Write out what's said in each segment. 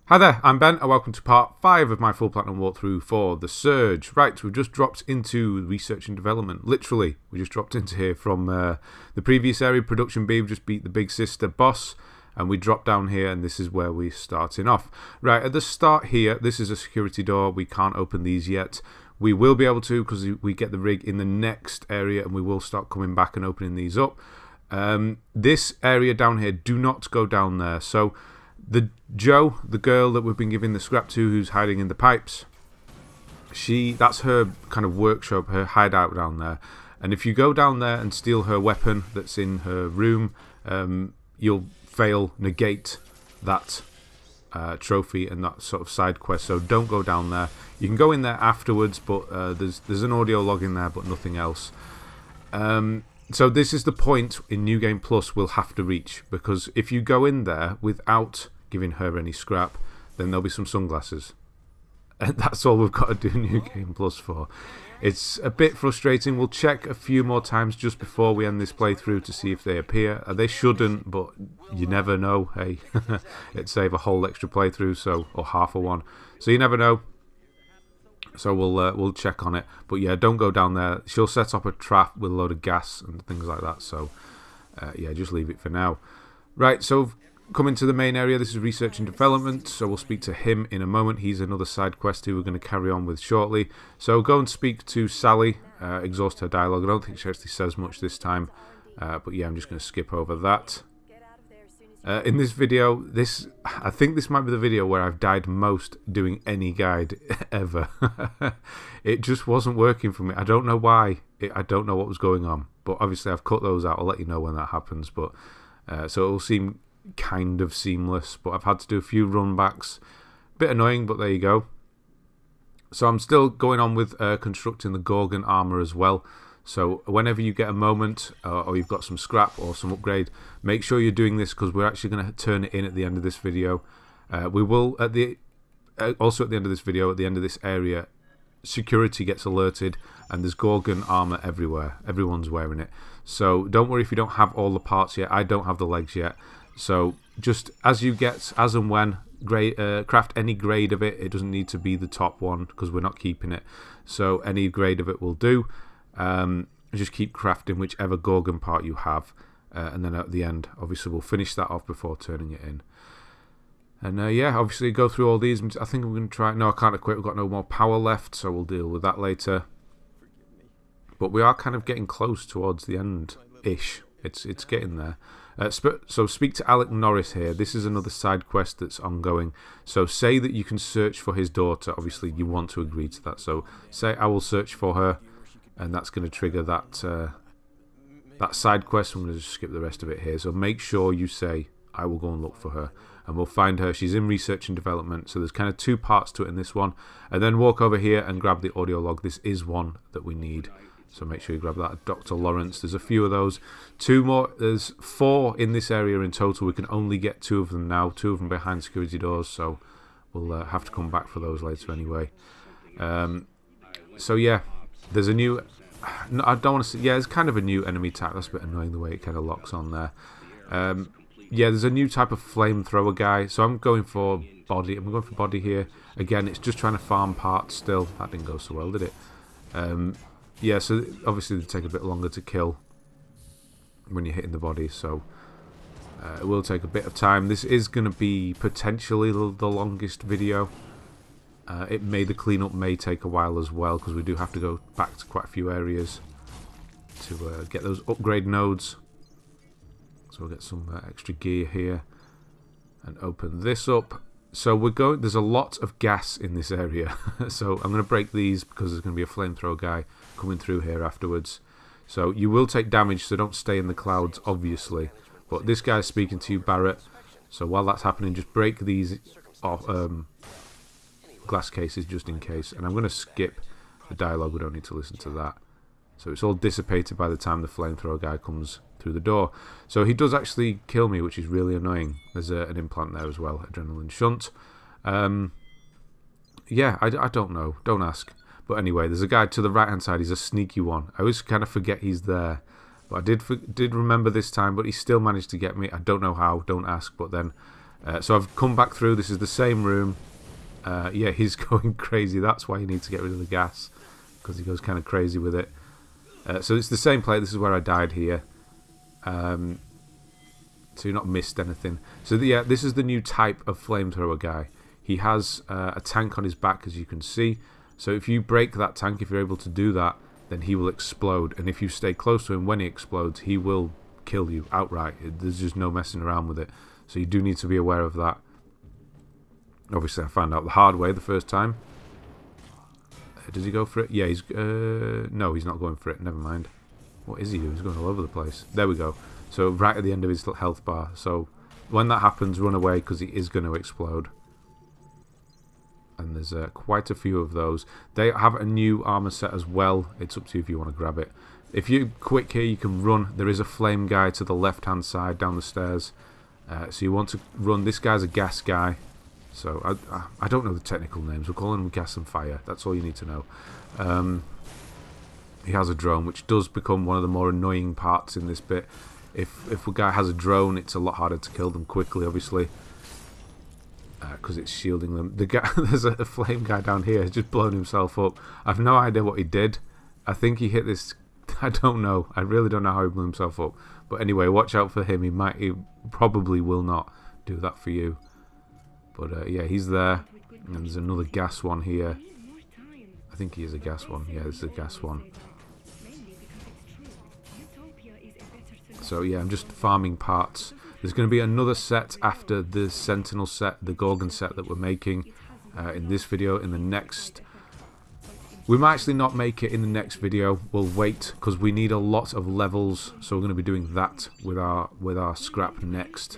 Hi there, I'm Ben and welcome to part 5 of my full platinum walkthrough for The Surge. Right, we've just dropped into research and development. Literally, we just dropped into here from the previous area, Production B. We've just beat the big sister boss and we dropped down here and this is where we're starting off. Right, at the start here, this is a security door. We can't open these yet. We will be able to because we get the rig in the next area and we will start coming back and opening these up. This area down here, do not go down there. So the Joe, the girl that we've been giving the scrap to, who's hiding in the pipes, that's her kind of workshop, her hideout down there. And if you go down there and steal her weapon that's in her room, you'll negate that trophy and that sort of side quest. So don't go down there. You can go in there afterwards, but there's an audio log in there, but nothing else. So this is the point in New Game Plus we'll have to reach, because if you go in there without giving her any scrap, then there'll be some sunglasses. And that's all we've got to do New Game Plus for. It's a bit frustrating. We'll check a few more times just before we end this playthrough to see if they appear. They shouldn't, but you never know. Hey, it'd save a whole extra playthrough, or half of one. So you never know. So we'll check on it. But yeah, don't go down there. She'll set up a trap with a load of gas and things like that. So yeah, just leave it for now. Right, so coming to the main area, this is research and development. So we'll speak to him in a moment. He's another side quest who we're going to carry on with shortly. So go and speak to Sally, exhaust her dialogue. I don't think she actually says much this time. But yeah, I'm just going to skip over that. In this video, I think this might be the video where I've died most doing any guide ever. It just wasn't working for me. I don't know why. I don't know what was going on. But obviously I've cut those out. I'll let you know when that happens. But so it will seem kind of seamless. But I've had to do a few run backs. Bit annoying, but there you go. So I'm still going on with constructing the Gorgon armor as well. So whenever you get a moment or you've got some scrap or some upgrade, make sure you're doing this, because we're actually going to turn it in at the end of this video. We will also at the end of this video, at the end of this area, security gets alerted and there's Gorgon armor everywhere. Everyone's wearing it. So don't worry if you don't have all the parts yet. I don't have the legs yet. So just as and when craft any grade of it. It doesn't need to be the top one because we're not keeping it. So any grade of it will do. Just keep crafting whichever Gorgon part you have, and then at the end obviously we'll finish that off before turning it in. And yeah, obviously go through all these. I think we're going to try. No, I can't equip. We've got no more power left, so we'll deal with that later. But we are kind of getting close towards the end-ish. It's getting there. So speak to Alec Norris here. This is another side quest that's ongoing. So say that you can search for his daughter. Obviously you want to agree to that. So say I will search for her. And that's going to trigger that that side quest. I'm going to just skip the rest of it here. So make sure you say, I will go and look for her. And we'll find her. She's in research and development. So there's kind of two parts to it in this one. And then walk over here and grab the audio log. This is one that we need. So make sure you grab that. Dr. Lawrence. There's a few of those. Two more. There's 4 in this area in total. We can only get 2 of them now. 2 of them behind security doors. So we'll have to come back for those later anyway. So yeah. There's a new... No, I don't want to say... Yeah, it's kind of a new enemy type. That's a bit annoying the way it kind of locks on there. Yeah, there's a new type of flamethrower guy. So I'm going for body. I'm going for body here. Again, it's just trying to farm parts still. That didn't go so well, did it? Yeah, so obviously they take a bit longer to kill when you're hitting the body. So it will take a bit of time. This is going to be potentially the longest video. The cleanup may take a while as well, because we do have to go back to quite a few areas to get those upgrade nodes. So we'll get some extra gear here and open this up. So there's a lot of gas in this area. So I'm going to break these because there's going to be a flamethrower guy coming through here afterwards. So you will take damage, so don't stay in the clouds, obviously. But this guy's speaking to you, Barrett. So while that's happening, just break these off. Glass cases just in case, and I'm going to skip the dialogue. We don't need to listen to that. So it's all dissipated by the time the flamethrower guy comes through the door. So he does actually kill me, which is really annoying. There's an implant there as well, Adrenaline Shunt. Yeah, I don't know, don't ask. But anyway, there's a guy to the right hand side. He's a sneaky one. I always kind of forget he's there, but I did remember this time. But he still managed to get me. I don't know how, don't ask. But then So I've come back through. This is the same room. Yeah, he's going crazy. That's why you need to get rid of the gas, because he goes kind of crazy with it. So it's the same plate. This is where I died here. So you're not missed anything. So yeah, this is the new type of flamethrower guy. He has a tank on his back, as you can see. So if you break that tank, if you're able to do that, then he will explode. And if you stay close to him when he explodes, he will kill you outright. There's just no messing around with it. So you do need to be aware of that. Obviously, I found out the hard way the first time. Does he go for it? Yeah, he's... no, he's not going for it. Never mind. What is he doing? He's going all over the place. There we go. So right at the end of his health bar. So when that happens, run away, because he is going to explode. And there's quite a few of those. They have a new armor set as well. It's up to you if you want to grab it. If you're quick here, you can run. There is a flame guy to the left-hand side down the stairs. So you want to run. This guy's a gas guy. So I don't know the technical names. We'll call him gas and fire. That's all you need to know. He has a drone, which does become one of the more annoying parts in this bit. If a guy has a drone, it's a lot harder to kill them quickly, obviously, because it's shielding them. The guy, there's a flame guy down here, has just blown himself up. I've no idea what he did. I think he hit this. I don't know. I really don't know how he blew himself up. But anyway, watch out for him. He probably will not do that for you. But yeah, he's there. And there's another gas one here. I think he is a gas one. Yeah, this is a gas one. So yeah, I'm just farming parts. There's going to be another set after the Sentinel set, the Gorgon set that we're making in this video. In the next... We might actually not make it in the next video. We'll wait, because we need a lot of levels. So we're going to be doing that with our scrap next.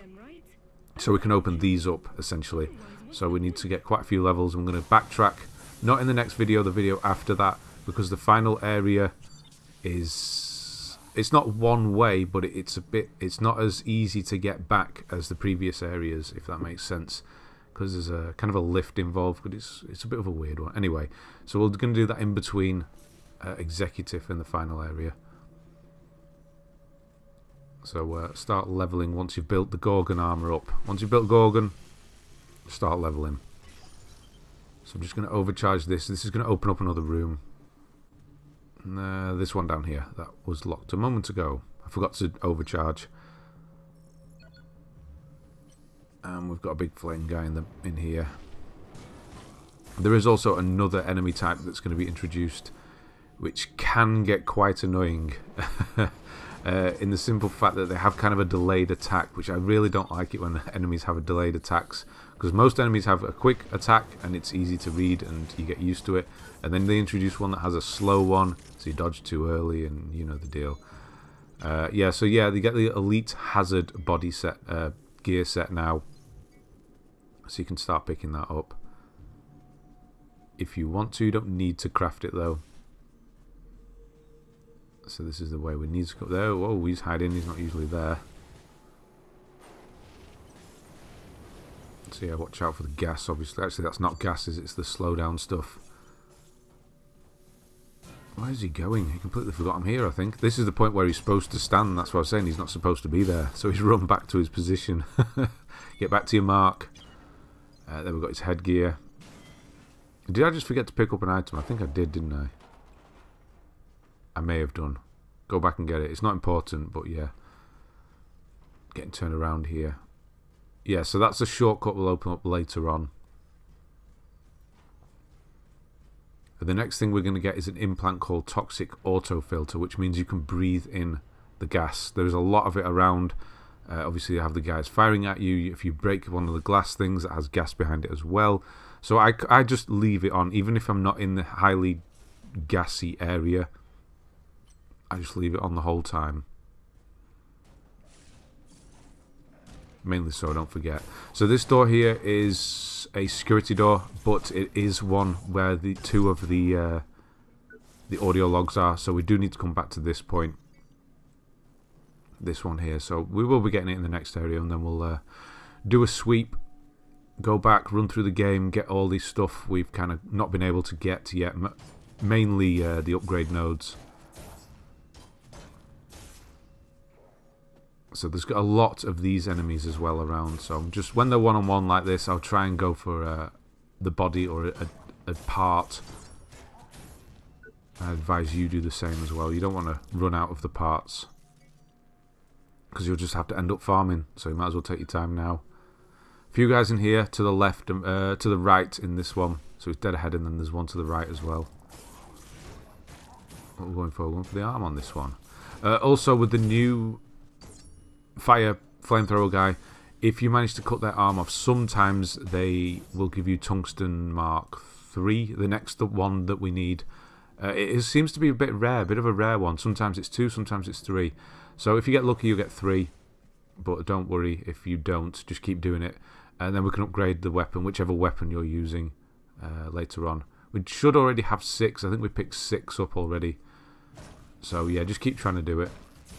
So we can open these up, essentially. So we need to get quite a few levels. I'm going to backtrack. Not in the next video, the video after that. Because the final area is... It's not one way, but it's not as easy to get back as the previous areas, if that makes sense. Because there's a kind of a lift involved, but it's a bit of a weird one. Anyway, so we're going to do that in between Executive and the final area. So start leveling once you've built the Gorgon armor up. Once you've built Gorgon, start leveling. So I'm just going to overcharge this. This is going to open up another room. This one down here, that was locked a moment ago. I forgot to overcharge. And we've got a big flame guy in here. There is also another enemy type that's going to be introduced, which can get quite annoying. In the simple fact that they have kind of a delayed attack, which I really don't like it when the enemies have a delayed attacks, because most enemies have a quick attack and it's easy to read and you get used to it, and then they introduce one that has a slow one, so you dodge too early and you know the deal. Yeah, so yeah, they get the Elite Hazard body set, gear set now, so you can start picking that up if you want to. You don't need to craft it though. So this is the way we need to go there. Whoa, he's hiding. He's not usually there. So yeah, watch out for the gas, obviously. Actually, that's not gases. It's the slowdown stuff. Where is he going? He completely forgot I'm here, I think. This is the point where he's supposed to stand. That's what I was saying. He's not supposed to be there. So he's run back to his position. Get back to your mark. Then we've got his headgear. Did I just forget to pick up an item? I think I did, didn't I? I may have done. Go back and get it. It's not important, but yeah. Getting turned around here. Yeah, so that's a shortcut we'll open up later on. And the next thing we're going to get is an implant called Toxic Autofilter, which means you can breathe in the gas. There's a lot of it around. Obviously, you have the guys firing at you. If you break one of the glass things, it has gas behind it as well. So I just leave it on, even if I'm not in the highly gassy area. I just leave it on the whole time. Mainly so I don't forget. So this door here is a security door, but it is one where the two of the audio logs are. So we do need to come back to this point. This one here. So we will be getting it in the next area, and then we'll do a sweep, go back, run through the game, get all this stuff we've kind of not been able to get yet. Mainly the upgrade nodes. So there's got a lot of these enemies as well around. So I'm just, when they're one-on-one like this, I'll try and go for the body or a part. I advise you do the same as well. You don't want to run out of the parts, because you'll just have to end up farming. So you might as well take your time now. A few guys in here to the left, to the right in this one. So it's dead ahead, and then there's one to the right as well. What we're going for? We're going for the arm on this one. Also, with the new flamethrower guy, if you manage to cut their arm off, sometimes they will give you tungsten mark 3, the next one that we need. It seems to be a bit rare, a bit of a rare one. Sometimes it's 2, sometimes it's 3. So if you get lucky, you'll get 3. But don't worry if you don't. Just keep doing it. And then we can upgrade the weapon, whichever weapon you're using later on. We should already have 6. I think we picked 6 up already. So yeah, just keep trying to do it.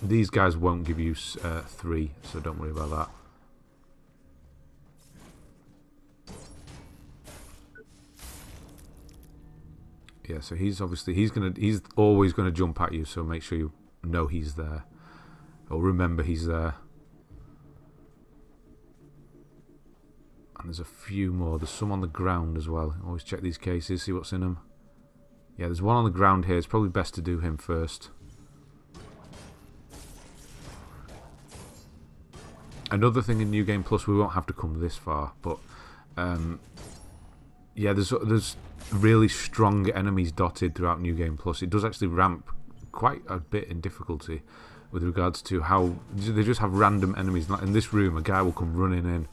These guys won't give you 3, so don't worry about that. Yeah, so he's always gonna jump at you, so make sure you know he's there. Or remember he's there. And there's a few more. There's some on the ground as well. Always check these cases, see what's in them. Yeah, there's one on the ground here. It's probably best to do him first. Another thing in New Game Plus, we won't have to come this far, but yeah, there's really strong enemies dotted throughout New Game Plus. It does actually ramp quite a bit in difficulty with regards to how they just have random enemies. Like in this room, a guy will come running in,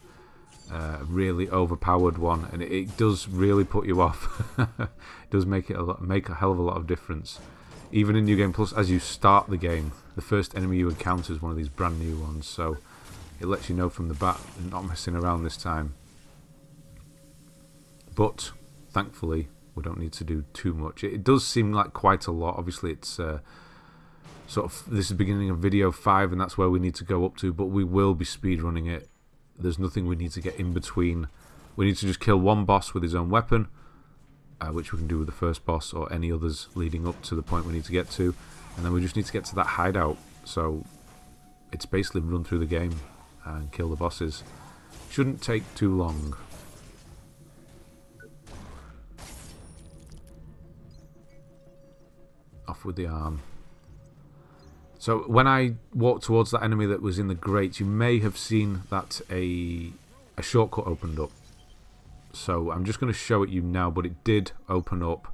really overpowered one, and it does really put you off. It does make a hell of a lot of difference. Even in New Game Plus, as you start the game, the first enemy you encounter is one of these brand new ones, so it lets you know from the bat and not messing around this time. But thankfully, we don't need to do too much. It does seem like quite a lot. Obviously, it's sort of, this is the beginning of video 5, and that's where we need to go up to, but we will be speedrunning it. There's nothing we need to get in between. We need to just kill one boss with his own weapon, which we can do with the first boss or any others leading up to the point we need to get to, and then we just need to get to that hideout. So it's basically run through the game and kill the bosses. Shouldn't take too long. Off with the arm. So when I walked towards that enemy that was in the grate, you may have seen that a shortcut opened up. So I'm just going to show it you now, but it did open up.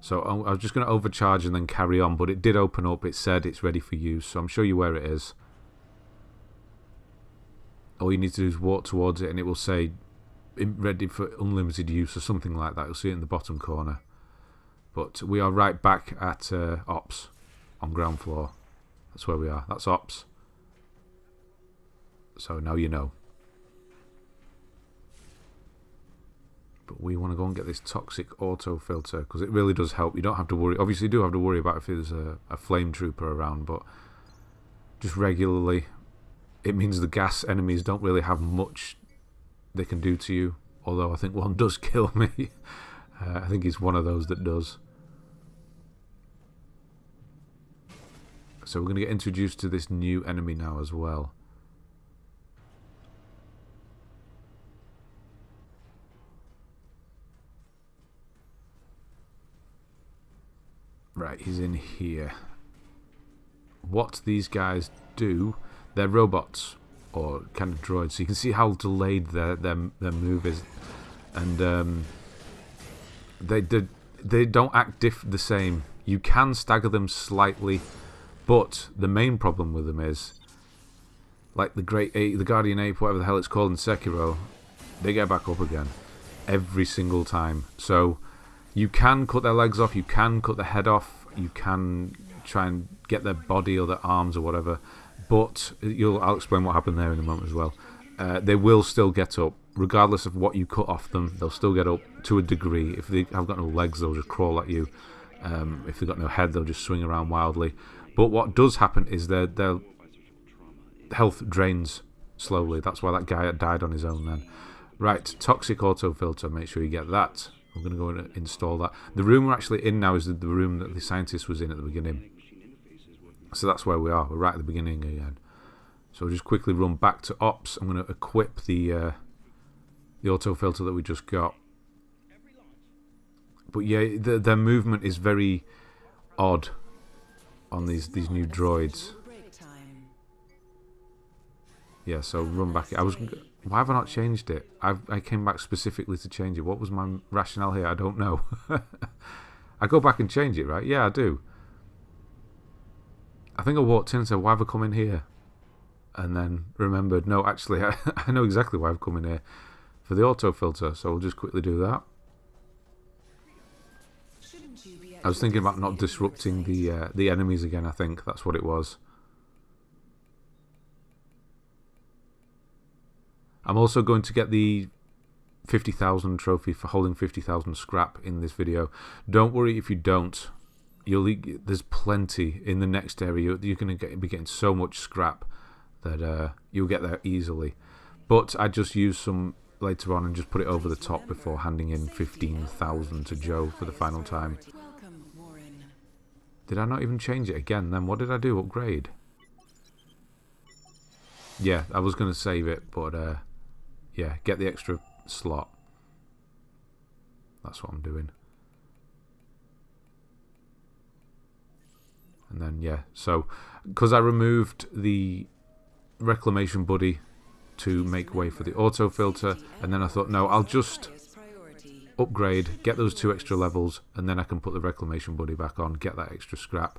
So I was just going to overcharge and then carry on, but it did open up. It said it's ready for use, so I'm show you where it is. All you need to do is walk towards it, and it will say ready for unlimited use or something like that. You'll see it in the bottom corner. But we are right back at Ops on ground floor. That's where we are. That's Ops. So now you know. But we want to go and get this toxic autofilter, because it really does help. You don't have to worry. Obviously, you do have to worry about if there's a flame trooper around, but just regularly, it means the gas enemies don't really have much they can do to you. Although I think one does kill me. I think he's one of those that does. So we're going to get introduced to this new enemy now as well. Right, he's in here. What these guys do, they're robots or kind of droids, so you can see how delayed their move is, and they don't act the same. You can stagger them slightly, but the main problem with them is, like the Guardian Ape, whatever the hell it's called in Sekiro, they get back up again every single time. So you can cut their legs off, you can cut their head off, you can try and get their body or their arms or whatever, but I'll explain what happened there in a moment as well. They will still get up. Regardless of what you cut off them, they'll still get up to a degree. If they have got no legs, they'll just crawl at you. If they've got no head, they'll just swing around wildly. But what does happen is their health drains slowly. That's why that guy died on his own then. Right, toxic autofilter, make sure you get that. I'm going to go and install that. The room we're actually in now is the room that the scientist was in at the beginning. So that's where we are. We're right at the beginning again. So I'll just quickly run back to ops. I'm going to equip the autofilter that we just got. But yeah, their movement is very odd on these new droids. Yeah, so run back. Why have I not changed it? I came back specifically to change it. What was my rationale here? I don't know. I go back and change it, right? Yeah, I do. I think I walked in and said, why have I come in here? And then remembered, no, actually, I know exactly why I've come in here. For the autofilter, so we'll just quickly do that. I was thinking about not disrupting the enemies again, I think. That's what it was. I'm also going to get the 50,000 trophy for holding 50,000 scrap in this video. Don't worry if you don't. There's plenty in the next area. You're going to be getting so much scrap that you'll get there easily. But I just used some later on and just put it over the top before handing in 15,000 to Joe for the final time. Did I not even change it again then? What did I do? Upgrade? Yeah, I was going to save it, but yeah, get the extra slot. That's what I'm doing. And then, yeah, so because I removed the reclamation buddy to make way for the autofilter, and then I thought, no, I'll just upgrade, get those 2 extra levels, and then I can put the reclamation buddy back on, get that extra scrap.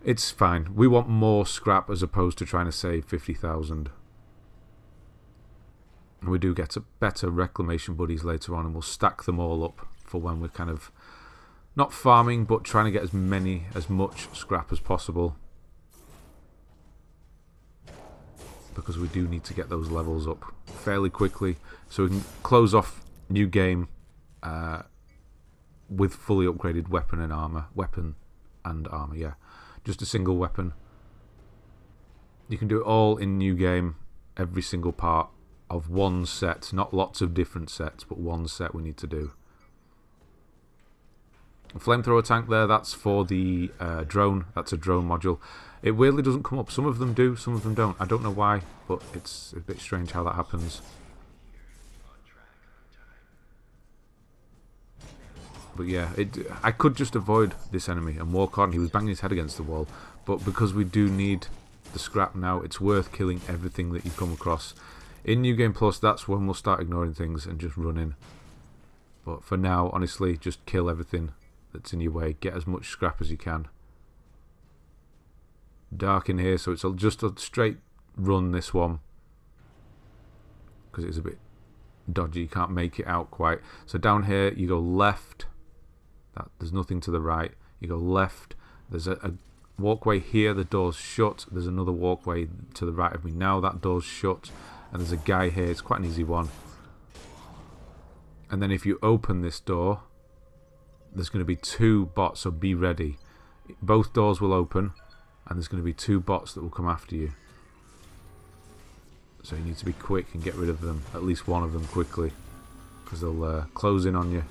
It's fine. We want more scrap as opposed to trying to save 50,000. And we do get better reclamation buddies later on, and we'll stack them all up for when we're kind of not farming, but trying to get as much scrap as possible. Because we do need to get those levels up fairly quickly, so we can close off new game with fully upgraded weapon and armor. Yeah, just a single weapon. You can do it all in new game, every single part of one set, not lots of different sets, but one set we need to do. A flamethrower tank there, that's for the drone. That's a drone module. It weirdly doesn't come up. Some of them do, some of them don't. I don't know why, but it's a bit strange how that happens. But yeah, I could just avoid this enemy and walk on. He was banging his head against the wall. But because we do need the scrap now, it's worth killing everything that you come across. In New Game Plus, that's when we'll start ignoring things and just running. But for now, honestly, just kill everything that's in your way. Get as much scrap as you can. Dark in here, so it's just a straight run, this one. Because it's a bit dodgy, you can't make it out quite. So down here, you go left. There's nothing to the right. You go left. There's a walkway here, the door's shut. There's another walkway to the right of me now, that door's shut. And there's a guy here, it's quite an easy one. And then if you open this door, there's going to be 2 bots, so be ready. Both doors will open, and there's going to be 2 bots that will come after you. So you need to be quick and get rid of them, at least one of them quickly, because they'll close in on you.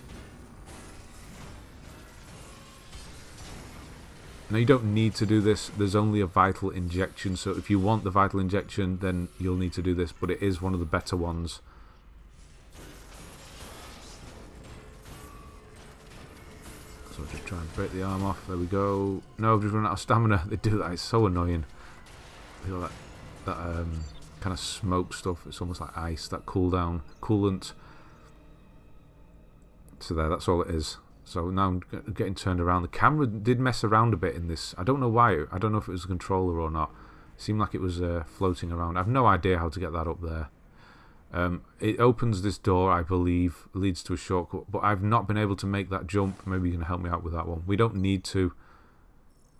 Now you don't need to do this, there's only a vital injection, so if you want the vital injection then you'll need to do this, but it is one of the better ones. So I'll just try and break the arm off, there we go. No, I've just run out of stamina. They do that, it's so annoying. They got that kind of smoke stuff, it's almost like ice, that coolant. So there, that's all it is. So now I'm getting turned around. The camera did mess around a bit in this. I don't know why. I don't know if it was a controller or not. It seemed like it was floating around. I have no idea how to get that up there. It opens this door, I believe, leads to a shortcut. But I've not been able to make that jump. Maybe you can help me out with that one. We don't need to.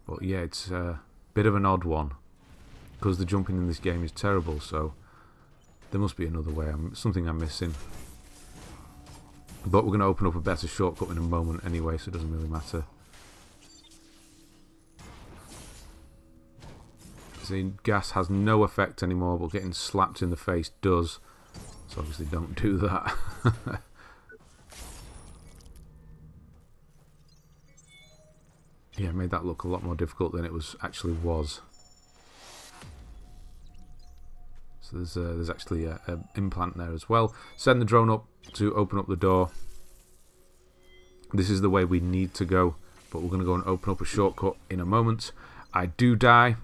But yeah, it's a bit of an odd one. Because the jumping in this game is terrible. So there must be another way. Something I'm missing. But we're going to open up a better shortcut in a moment anyway, so it doesn't really matter. See, gas has no effect anymore, but getting slapped in the face does. So obviously don't do that. Yeah, it made that look a lot more difficult than it actually was. So there's actually a implant there as well. Send the drone up to open up the door. This is the way we need to go, but we're going to go and open up a shortcut in a moment. I do die,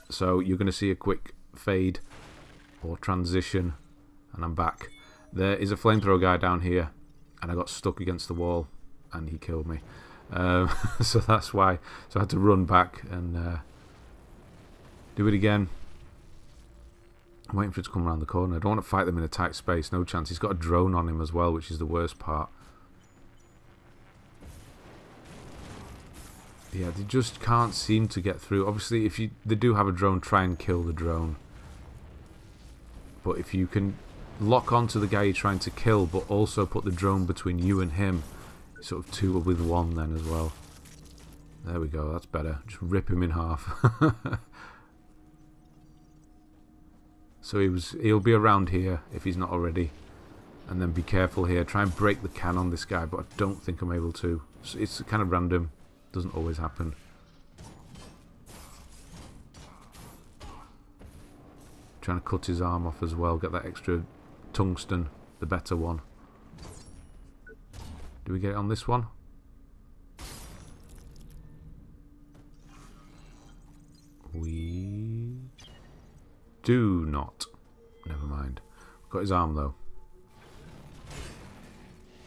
so you're going to see a quick fade or transition, and I'm back. There is a flamethrower guy down here, and I got stuck against the wall, and he killed me. So that's why. So I had to run back and do it again. I'm waiting for it to come around the corner. I don't want to fight them in a tight space. No chance. He's got a drone on him as well, which is the worst part. Yeah, they just can't seem to get through. Obviously, if they do have a drone, try and kill the drone. But if you can lock onto the guy you're trying to kill, but also put the drone between you and him, sort of two with one then as well. There we go, that's better. Just rip him in half. So he'll be around here if he's not already. And then be careful here. Try and break the can on this guy, but I don't think I'm able to. So it's kind of random. Doesn't always happen. Trying to cut his arm off as well. Get that extra tungsten, the better one. Do we get it on this one? We do not. Never mind. Got his arm though.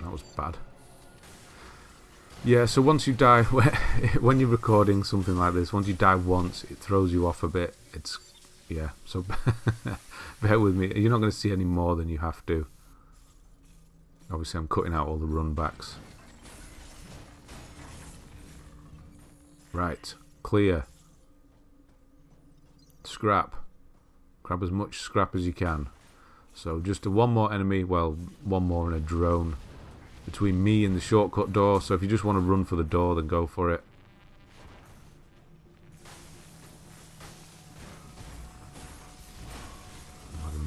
That was bad. Yeah, so once you die, when you're recording something like this, once you die once, it throws you off a bit. It's, yeah, so bear with me. You're not going to see any more than you have to. Obviously, I'm cutting out all the run backs. Right, clear. Scrap. Grab as much scrap as you can. So just one more enemy, well, one more in a drone between me and the shortcut door. So if you just want to run for the door, then go for it.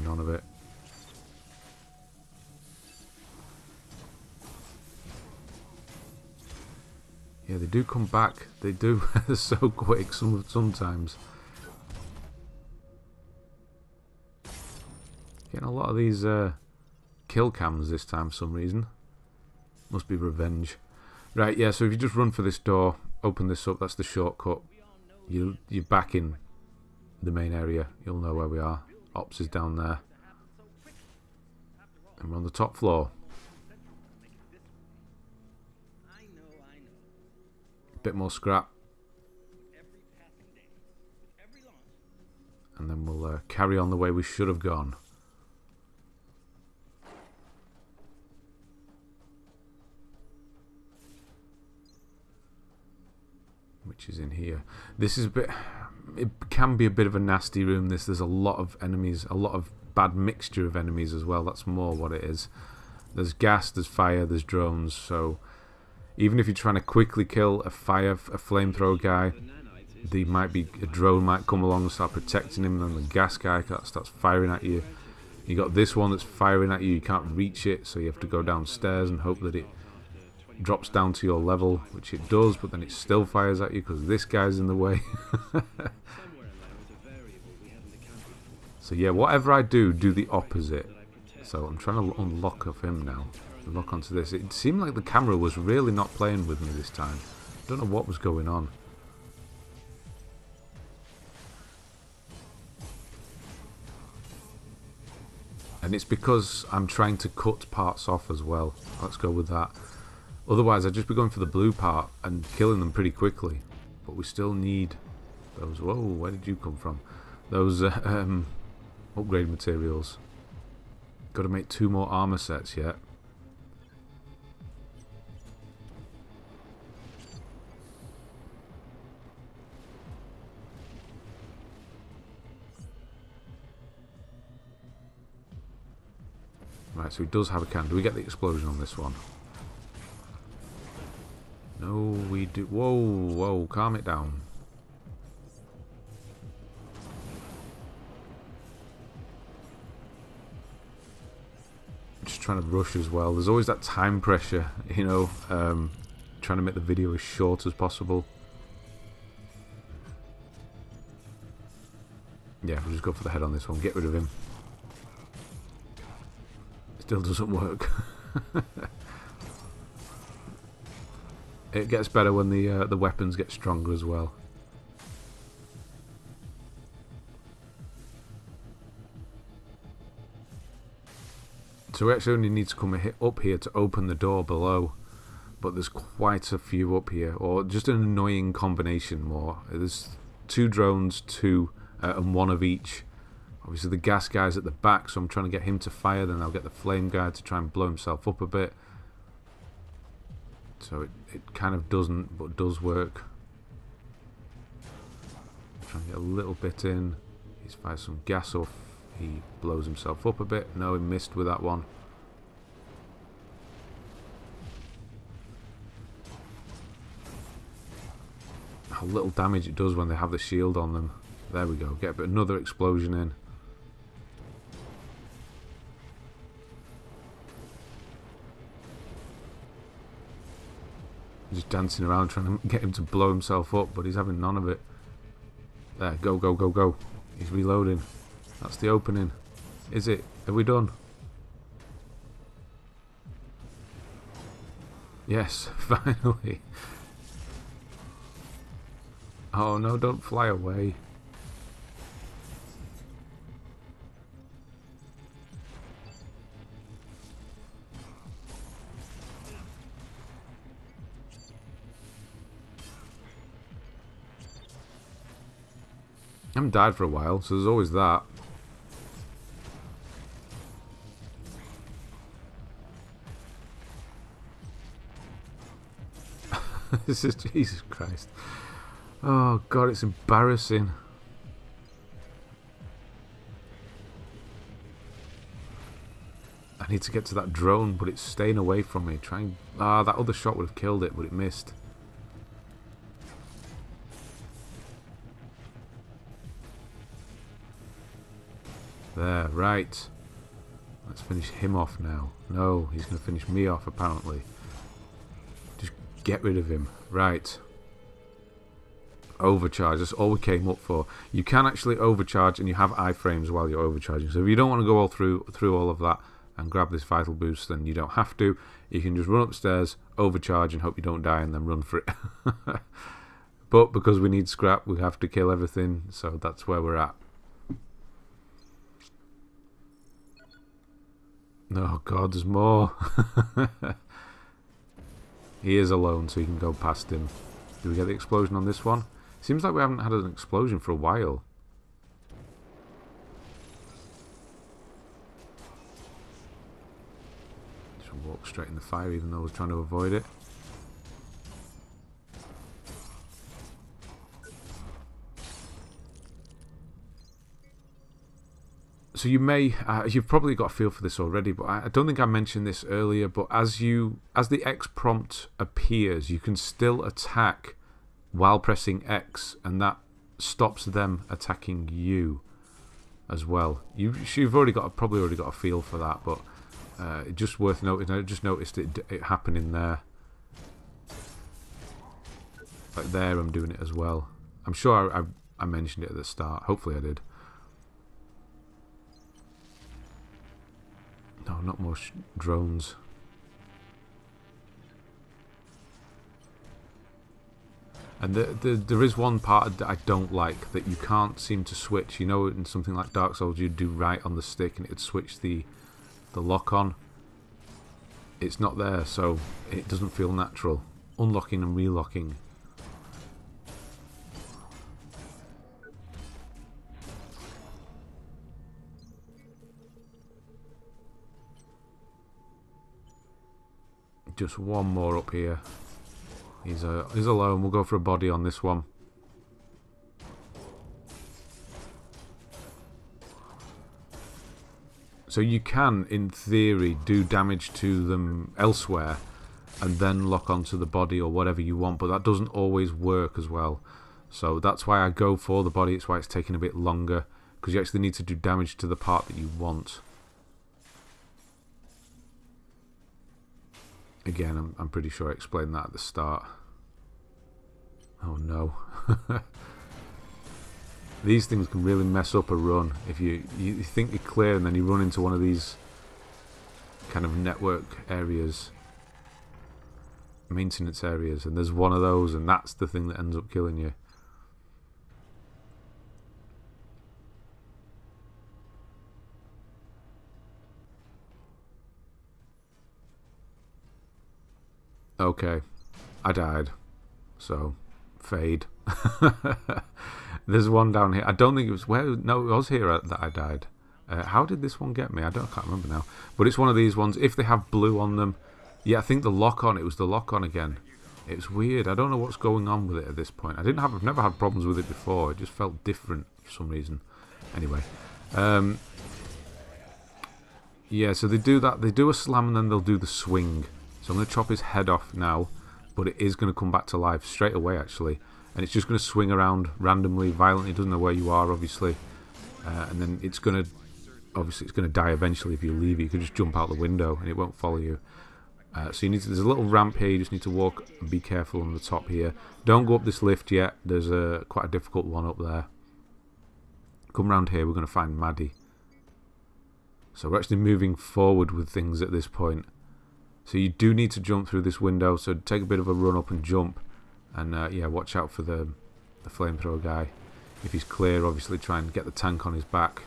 None of it. Yeah, they do come back. They do. They're so quick sometimes. Getting a lot of these kill cams this time for some reason. Must be revenge. Right, yeah, so if you just run for this door, open this up, that's the shortcut. You're back in the main area. You'll know where we are. Ops is down there. And we're on the top floor. A bit more scrap. And then we'll carry on the way we should have gone. Which is in here. This is a bit, it can be a bit of a nasty room. There's a lot of enemies, a lot of bad mixture of enemies as well. That's more what it is. There's gas, there's fire, there's drones. So even if you're trying to quickly kill a flamethrower guy, a drone might come along and start protecting him, and then the gas guy starts firing at you. You got this one that's firing at you. You can't reach it, so you have to go downstairs and hope that it drops down to your level, which it does, but then it still fires at you because this guy's in the way. So yeah, whatever I do the opposite. So I'm trying to unlock off him now. Lock onto this. It seemed like the camera was really not playing with me this time. I don't know what was going on. And it's because I'm trying to cut parts off as well. Let's go with that. Otherwise, I'd just be going for the blue part and killing them pretty quickly. But we still need those. Whoa, where did you come from? Those upgrade materials. Got to make 2 more armor sets yet. Right, so he does have a can. Do we get the explosion on this one? No, we do. Whoa, whoa, calm it down. Just trying to rush as well. There's always that time pressure, you know, trying to make the video as short as possible. Yeah, we'll just go for the head on this one. Get rid of him. Still doesn't work. It gets better when the weapons get stronger as well. So we actually only need to come up here to open the door below. But there's quite a few up here, or just an annoying combination more. There's 2 drones, and 1 of each. Obviously the gas guy's at the back, so I'm trying to get him to fire, then I'll get the flame guy to try and blow himself up a bit. So it kind of doesn't, but does work. Trying to get a little bit in. He's fired some gas off. He blows himself up a bit. No, he missed with that one. How little damage it does when they have the shield on them. There we go. Get another explosion in. Just dancing around trying to get him to blow himself up, but he's having none of it. There, go, go, go, go. He's reloading. That's the opening. Is it? Are we done? Yes, finally. Oh no, don't fly away. I haven't died for a while, so there's always that. This is Jesus Christ. Oh god, it's embarrassing. I need to get to that drone, but it's staying away from me. That other shot would have killed it, but it missed. There, right. Let's finish him off now. No, he's going to finish me off, apparently. Just get rid of him. Right. Overcharge, that's all we came up for. You can actually overcharge, and you have iframes while you're overcharging. So if you don't want to go all through all of that and grab this vital boost, then you don't have to. You can just run upstairs, overcharge, and hope you don't die, and then run for it. But because we need scrap, we have to kill everything, so that's where we're at. Oh god, there's more. He is alone, so you can go past him. Do we get the explosion on this one? Seems like we haven't had an explosion for a while. Just walk straight in the fire, even though I was trying to avoid it. So you may, you've probably got a feel for this already, but I don't think I mentioned this earlier, but as the X prompt appears, you can still attack while pressing X, and that stops them attacking you as well. You've probably already got a feel for that, but just worth noting. I just noticed it happening there. Like there, I'm doing it as well. I'm sure I mentioned it at the start. Hopefully I did. No, not more drones. And there is one part that I don't like, that you can't seem to switch. You know, in something like Dark Souls, you'd do right on the stick and it'd switch the lock on. It's not there, so it doesn't feel natural. Unlocking and relocking. Just one more up here. He's alone. We'll go for a body on this one. So you can, in theory, do damage to them elsewhere and then lock onto the body or whatever you want, but that doesn't always work as well. So that's why I go for the body. It's why it's taking a bit longer, because you actually need to do damage to the part that you want. Again, I'm pretty sure I explained that at the start. Oh no. These things can really mess up a run if you think you're clear and then you run into one of these kind of network areas, maintenance areas, and there's one of those, and that's the thing that ends up killing you. Okay, I died, so fade. There's one down here. I don't think it was where. No, it was here that I died. How did this one get me? I can't remember now. But it's one of these ones. If they have blue on them, yeah, I think the lock on. It was the lock on again. It was weird. I don't know what's going on with it at this point. I've never had problems with it before. It just felt different for some reason. Anyway, yeah. So they do that. They do a slam and then they'll do the swing. So I'm going to chop his head off now, but it is going to come back to life straight away actually. And it's just going to swing around randomly, violently. It doesn't know where you are, obviously. And then it's going to, obviously, it's going to die eventually if you leave it. You can just jump out the window and it won't follow you. So you need to, there's a little ramp here. You just need to walk and be careful on the top here. Don't go up this lift yet. There's quite a difficult one up there. Come round here. We're going to find Maddie. So we're actually moving forward with things at this point. So you do need to jump through this window. So take a bit of a run up and jump. And yeah, watch out for the flamethrower guy. If he's clear, obviously try and get the tank on his back.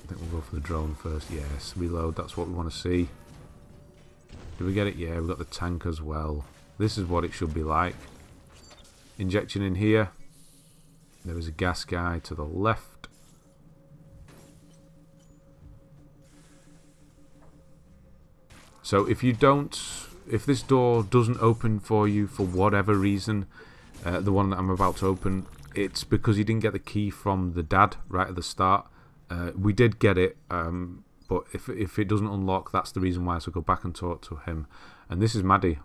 I think we'll go for the drone first. Yes, reload, that's what we want to see. Did we get it? Yeah, we've got the tank as well. This is what it should be like. Injection in here. There is a gas guy to the left. So if you don't... If this door doesn't open for you for whatever reason, the one that I'm about to open, it's because you didn't get the key from the dad right at the start. We did get it, but if it doesn't unlock, that's the reason why. So go back and talk to him. And this is Maddie.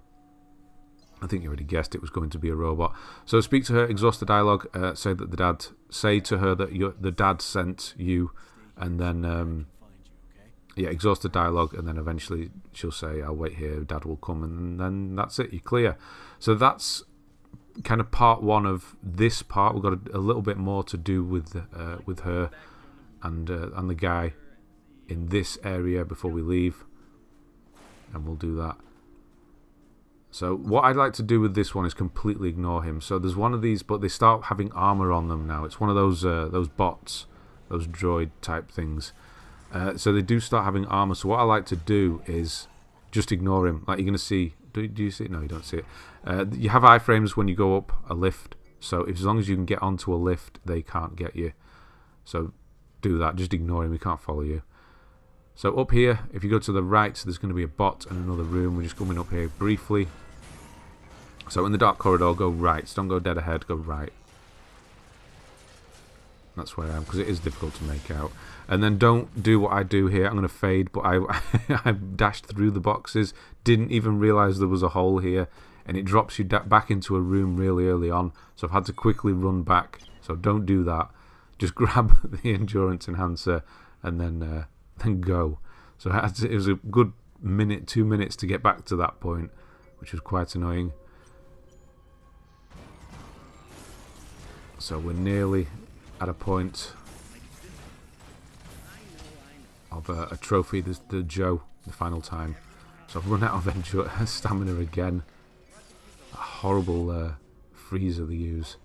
I think you already guessed it was going to be a robot. So speak to her, exhaust the dialogue, say to her that the dad sent you, and then yeah, exhaust the dialogue, and then eventually she'll say, I'll wait here, Dad will come, and then that's it, you're clear. So that's kind of part one of this part. We've got a little bit more to do with her and the guy in this area before we leave, and we'll do that. So what I'd like to do with this one is completely ignore him. So there's one of these, but they start having armor on them now. It's one of those bots, those droid type things. So they do start having armor. So what I like to do is just ignore him. Like you're going to see. Do you see it? No, you don't see it. You have iframes when you go up a lift. So as long as you can get onto a lift, they can't get you. So do that. Just ignore him. He can't follow you. So up here, if you go to the right, there's going to be a bot and another room. We're just coming up here briefly. So in the dark corridor, go right. So don't go dead ahead. Go right. That's where I am, because it is difficult to make out. And then don't do what I do here. I'm going to fade, but I dashed through the boxes, didn't even realise there was a hole here, and it drops you back into a room really early on. So I've had to quickly run back. So don't do that. Just grab the endurance enhancer and then go. So it was a good minute, 2 minutes to get back to that point, which was quite annoying. So we're nearly at a point of a trophy. There's the Joe, the final time. So I've run out of stamina again. A horrible freezer they use.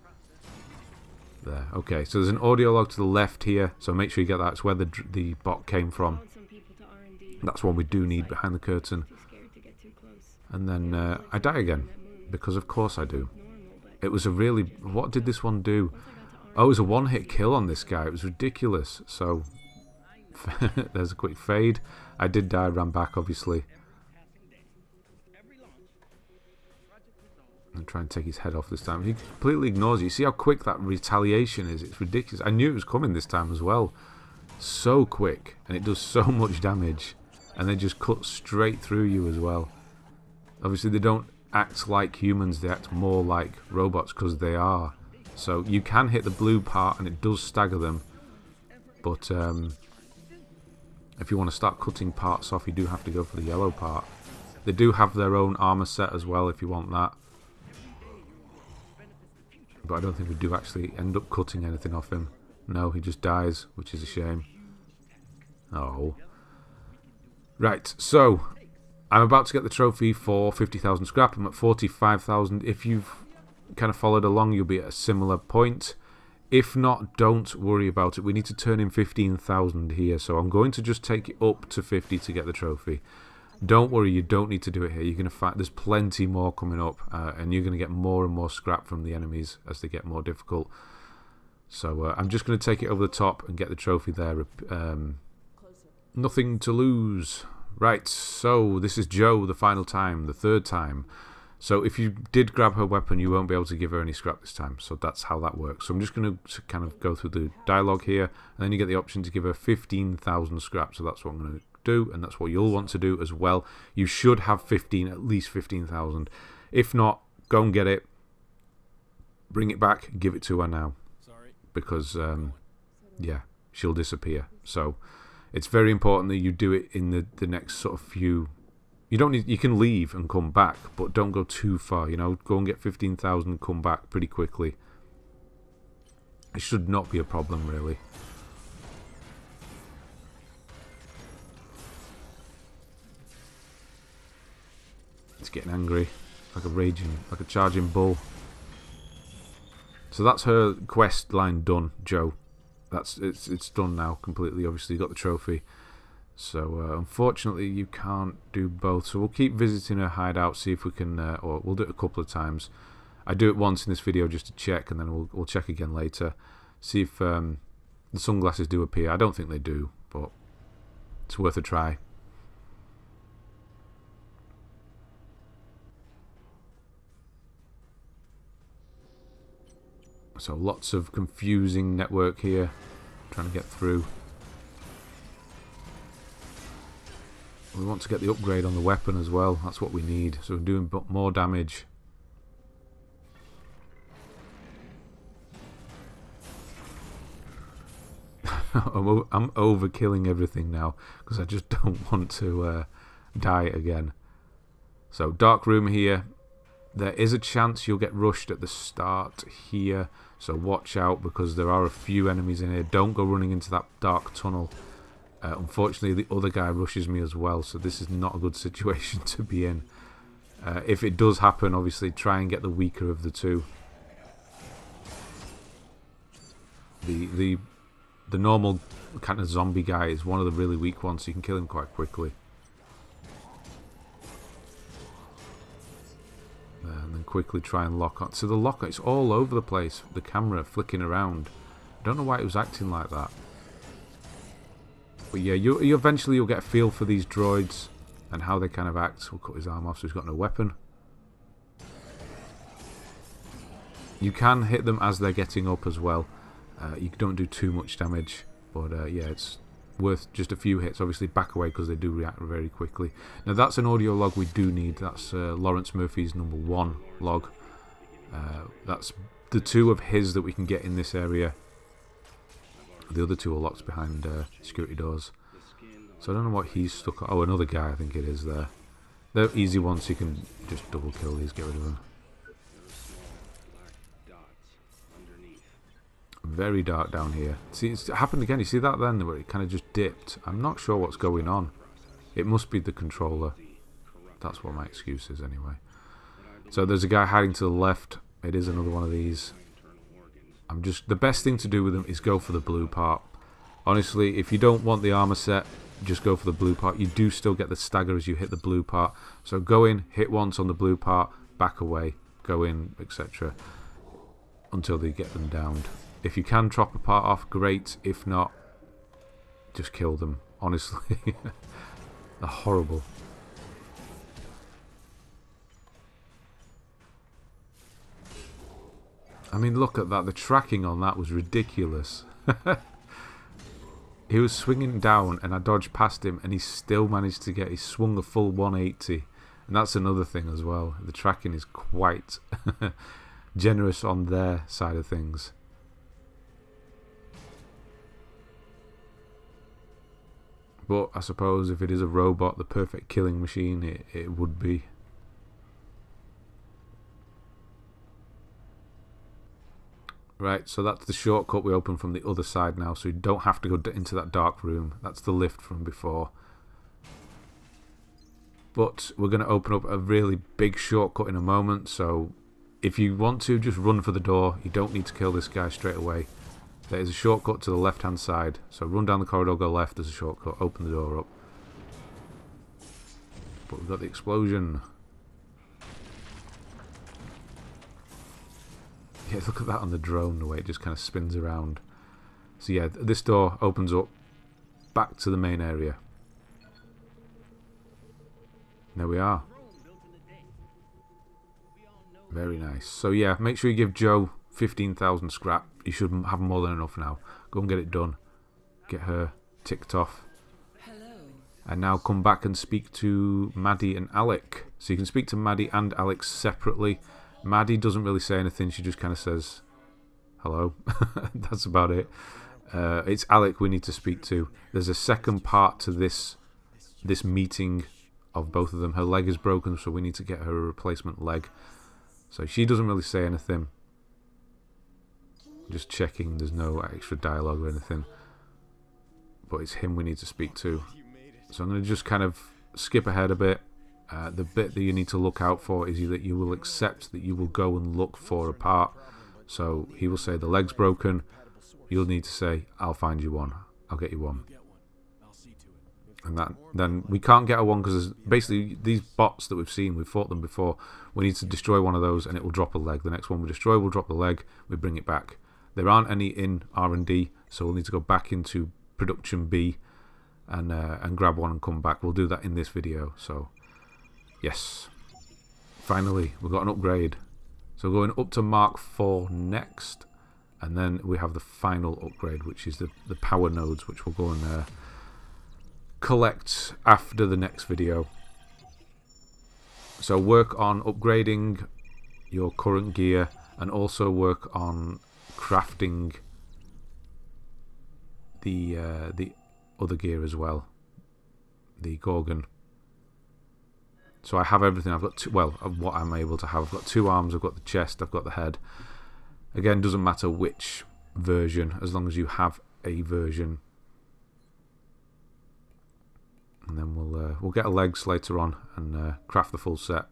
There. Okay, so there's an Audiolog to the left here. So make sure you get that. It's where the bot came from. That's one we do need behind the curtain. And then I die again. Because of course I do. It was a really... What did this one do? Oh, it was a one-hit kill on this guy. It was ridiculous. So, there's a quick fade. I did die, ran back, obviously. And try and take his head off this time. He completely ignores you. See how quick that retaliation is? It's ridiculous. I knew it was coming this time as well. So quick. And it does so much damage. And they just cut straight through you as well. Obviously, they don't act like humans. They act more like robots because they are. So you can hit the blue part and it does stagger them, but if you want to start cutting parts off, you do have to go for the yellow part. They do have their own armor set as well if you want that. But I don't think we do actually end up cutting anything off him. No, he just dies, which is a shame. Oh. Right, so I'm about to get the trophy for 50,000 scrap. I'm at 45,000. If you've kind of followed along, you'll be at a similar point. If not, don't worry about it. We need to turn in 15,000 here, so I'm going to just take it up to 50 to get the trophy. Don't worry, you don't need to do it here. You're going to find there's plenty more coming up, and you're going to get more and more scrap from the enemies as they get more difficult. So I'm just going to take it over the top and get the trophy there. Nothing to lose. Right, so this is Joe, the final time, the third time. So if you did grab her weapon, you won't be able to give her any scrap this time. So that's how that works. So I'm just going to kind of go through the dialogue here, and then you get the option to give her 15,000 scrap. So that's what I'm going to do, and that's what you'll want to do as well. You should have at least 15,000. If not, go and get it, bring it back, give it to her now, because yeah, she'll disappear. So it's very important that you do it in the next sort of few. You don't need. You can leave and come back, but don't go too far. You know, go and get 15,000 and come back pretty quickly. It should not be a problem, really. It's getting angry, like a charging bull. So that's her quest line done, Joe. It's done now completely. Obviously, you got the trophy. So unfortunately, you can't do both. So we'll keep visiting her hideout, see if we can, or we'll do it a couple of times. I do it once in this video just to check, and then we'll check again later, see if the sunglasses do appear. I don't think they do, but it's worth a try. So lots of confusing network here, trying to get through. We want to get the upgrade on the weapon as well. That's what we need. So we're doing more damage. I'm overkilling everything now because I just don't want to die again. So dark room here. There is a chance you'll get rushed at the start here, so watch out because there are a few enemies in here. Don't go running into that dark tunnel. Unfortunately, the other guy rushes me as well, so this is not a good situation to be in. If it does happen, obviously try and get the weaker of the two. The normal kind of zombie guy is one of the really weak ones, so you can kill him quite quickly. And then quickly try and lock on. So the lock, it's all over the place. The camera flicking around. I don't know why it was acting like that. But yeah, you eventually you'll get a feel for these droids and how they kind of act. We'll cut his arm off so he's got no weapon. You can hit them as they're getting up as well. You don't do too much damage, but yeah, it's worth just a few hits. Obviously back away because they do react very quickly. Now that's an audio log we do need. That's Lawrence Murphy's #1 log. That's the two of his that we can get in this area. The other two are locked behind security doors. So I don't know what he's stuck on. Oh, another guy I think it is there. They're easy ones, so you can just double kill these, get rid of them. Very dark down here. See, it's happened again. You see that then, where it kind of just dipped. I'm not sure what's going on. It must be the controller. That's what my excuse is anyway. So there's a guy hiding to the left. It is another one of these. The best thing to do with them is go for the blue part. Honestly, if you don't want the armor set, just go for the blue part. You do still get the stagger as you hit the blue part. So go in, hit once on the blue part, back away, go in, etc. until they get them downed. If you can chop a part off, great. If not, just kill them. Honestly, they're horrible. I mean, look at that. The tracking on that was ridiculous. He was swinging down and I dodged past him and he still managed to get... He swung a full 180. And that's another thing as well. The tracking is quite generous on their side of things. But I suppose if it is a robot, the perfect killing machine, it would be. Right, so that's the shortcut we open from the other side now, so you don't have to go into that dark room. That's the lift from before. But we're going to open up a really big shortcut in a moment, so if you want to, just run for the door. You don't need to kill this guy straight away. There is a shortcut to the left-hand side, so run down the corridor, go left, there's a shortcut, open the door up. But we've got the explosion. Yeah, look at that on the drone, the way it just kind of spins around. So yeah, this door opens up back to the main area. There we are. Very nice. So yeah, make sure you give Joe 15,000 scrap. You should have more than enough now. Go and get it done. Get her ticked off. And now come back and speak to Maddie and Alec. So you can speak to Maddie and Alex separately. Maddie doesn't really say anything. She just kind of says hello. That's about it. It's Alec we need to speak to. There's a second part to this meeting of both of them. Her leg is broken, so we need to get her a replacement leg. So she doesn't really say anything. Just checking there's no extra dialogue or anything. But it's him we need to speak to. So I'm going to just kind of skip ahead a bit. The bit that you need to look out for is that you will accept that you will go and look for a part. So he will say the leg's broken. You'll need to say, I'll find you one. I'll get you one. And then we can't get a one because basically these bots that we've seen, we've fought them before. We need to destroy one of those and it will drop a leg. The next one we destroy will drop the leg. We bring it back. There aren't any in R&D, so we'll need to go back into production B and grab one and come back. We'll do that in this video. So yes, finally we've got an upgrade. So we're going up to Mark 4 next, and then we have the final upgrade, which is the power nodes, which we'll go and collect after the next video. So work on upgrading your current gear and also work on crafting the other gear as well, the Gorgon. So I have everything. I've got two, well, what I'm able to have. I've got 2 arms, I've got the chest, I've got the head. Again, doesn't matter which version, as long as you have a version. And then we'll get a legs later on and craft the full set.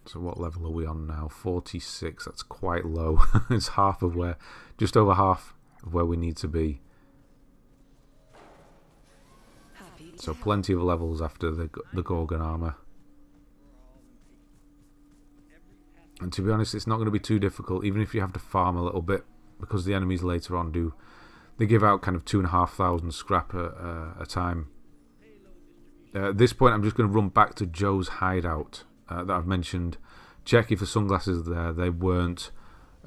So what level are we on now? 46. That's quite low. It's half of where, just over half of where we need to be. So plenty of levels after the Gorgon armor. And to be honest, it's not going to be too difficult, even if you have to farm a little bit, because the enemies later on do. They give out kind of 2,500 scrap a time. At this point, I'm just going to run back to Joe's hideout that I've mentioned. Check if the sunglasses are there. They weren't.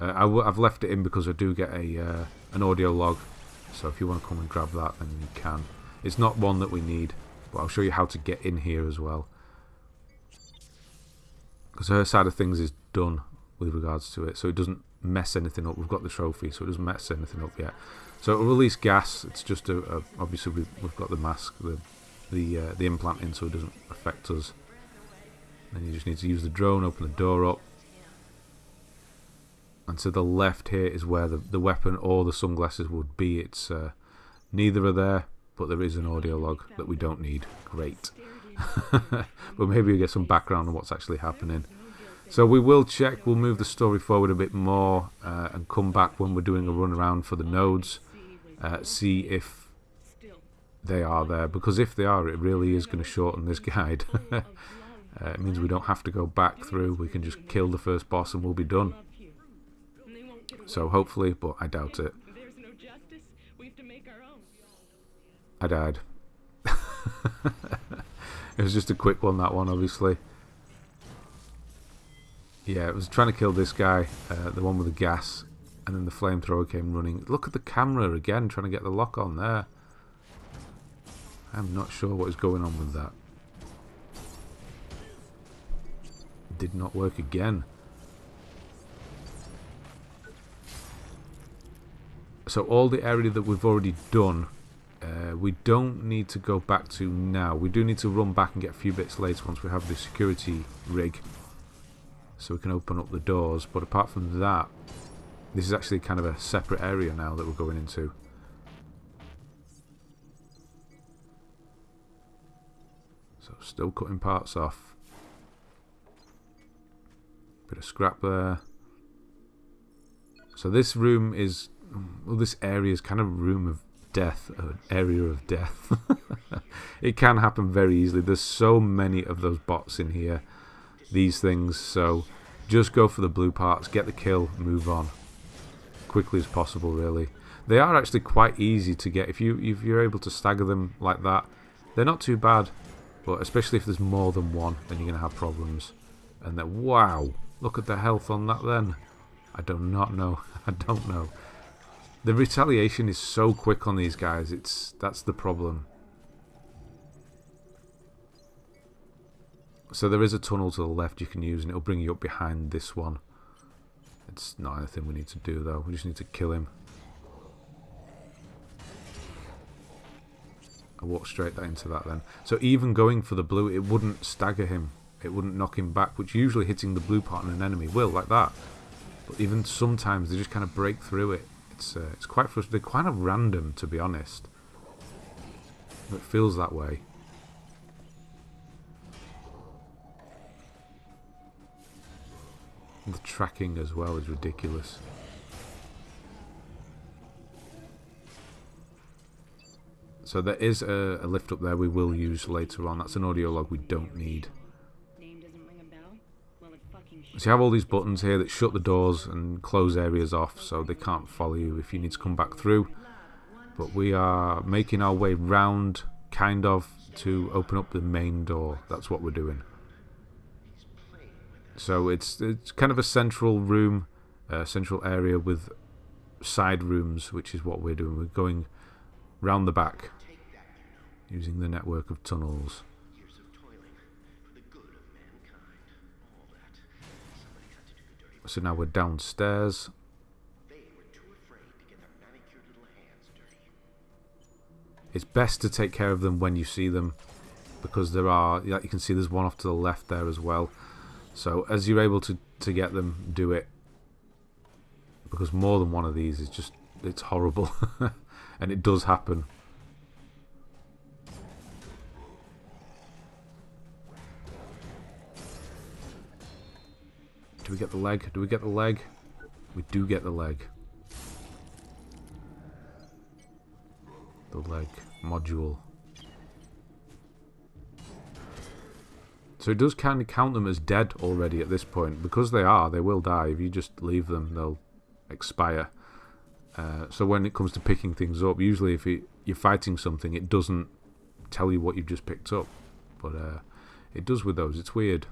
I've left it in because I do get an Audiolog. So if you want to come and grab that, then you can. It's not one that we need, but I'll show you how to get in here as well. Because her side of things is done with regards to it, so it doesn't mess anything up. We've got the trophy, so it doesn't mess anything up yet. So it'll release gas. It's just obviously we've got the mask, the implant in, so it doesn't affect us. Then you just need to use the drone, open the door up, and to the left here is where the weapon or the sunglasses would be. It's neither are there, but there is an Audiolog that we don't need. Great. But maybe we get some background on what's actually happening. So we will check, we'll move the story forward a bit more and come back when we're doing a run around for the nodes, see if they are there, because if they are, it really is going to shorten this guide. It means we don't have to go back through, we can just kill the first boss and we'll be done. So hopefully, but I doubt it. I died. It was just a quick one, that one, obviously. Yeah, it was trying to kill this guy, the one with the gas, and then the flamethrower came running. Look at the camera again, trying to get the lock on there. I'm not sure what is going on with that. It did not work again. So all the area that we've already done, we don't need to go back to now. We do need to run back and get a few bits later once we have the security rig. so we can open up the doors. But apart from that, this is actually kind of a separate area now that we're going into. So still cutting parts off. Bit of scrap there. So this room is, well, this area is kind of a room of death, an area of death. It can happen very easily. There's so many of those bots in here, these things, so just go for the blue parts, get the kill, move on quickly as possible. Really, they are actually quite easy to get if you're able to stagger them like that. They're not too bad, but especially if there's more than one, then you're gonna have problems. And then, wow, look at the health on that. Then I do not know. I don't know. The retaliation is so quick on these guys. That's the problem. So there is a tunnel to the left you can use, and it'll bring you up behind this one. It's not anything we need to do though. We just need to kill him. I walked straight into that then. So even going for the blue, it wouldn't stagger him. It wouldn't knock him back, which usually hitting the blue part on an enemy will, like that. But even sometimes they just kind of break through it. It's quite frustrating. They're kind of random, to be honest. It feels that way. And the tracking as well is ridiculous. So there is a lift up there we will use later on. That's an Audiolog we don't need. So you have all these buttons here that shut the doors and close areas off, so they can't follow you if you need to come back through. But we are making our way round, kind of, to open up the main door. That's what we're doing. So it's kind of a central room, central area with side rooms, which is what we're doing. We're going round the back using the network of tunnels. So now we're downstairs. It's best to take care of them when you see them, because there are, like you can see, there's one off to the left there as well. So as you're able to get them, do it, because more than one of these is just, it's horrible. And it does happen. Do we get the leg? Do we get the leg? We do get the leg. The leg module. So it does kind of count them as dead already at this point. Because they will die. If you just leave them, they'll expire. So when it comes to picking things up, usually if you're fighting something, it doesn't tell you what you've just picked up. But it does with those. It's weird.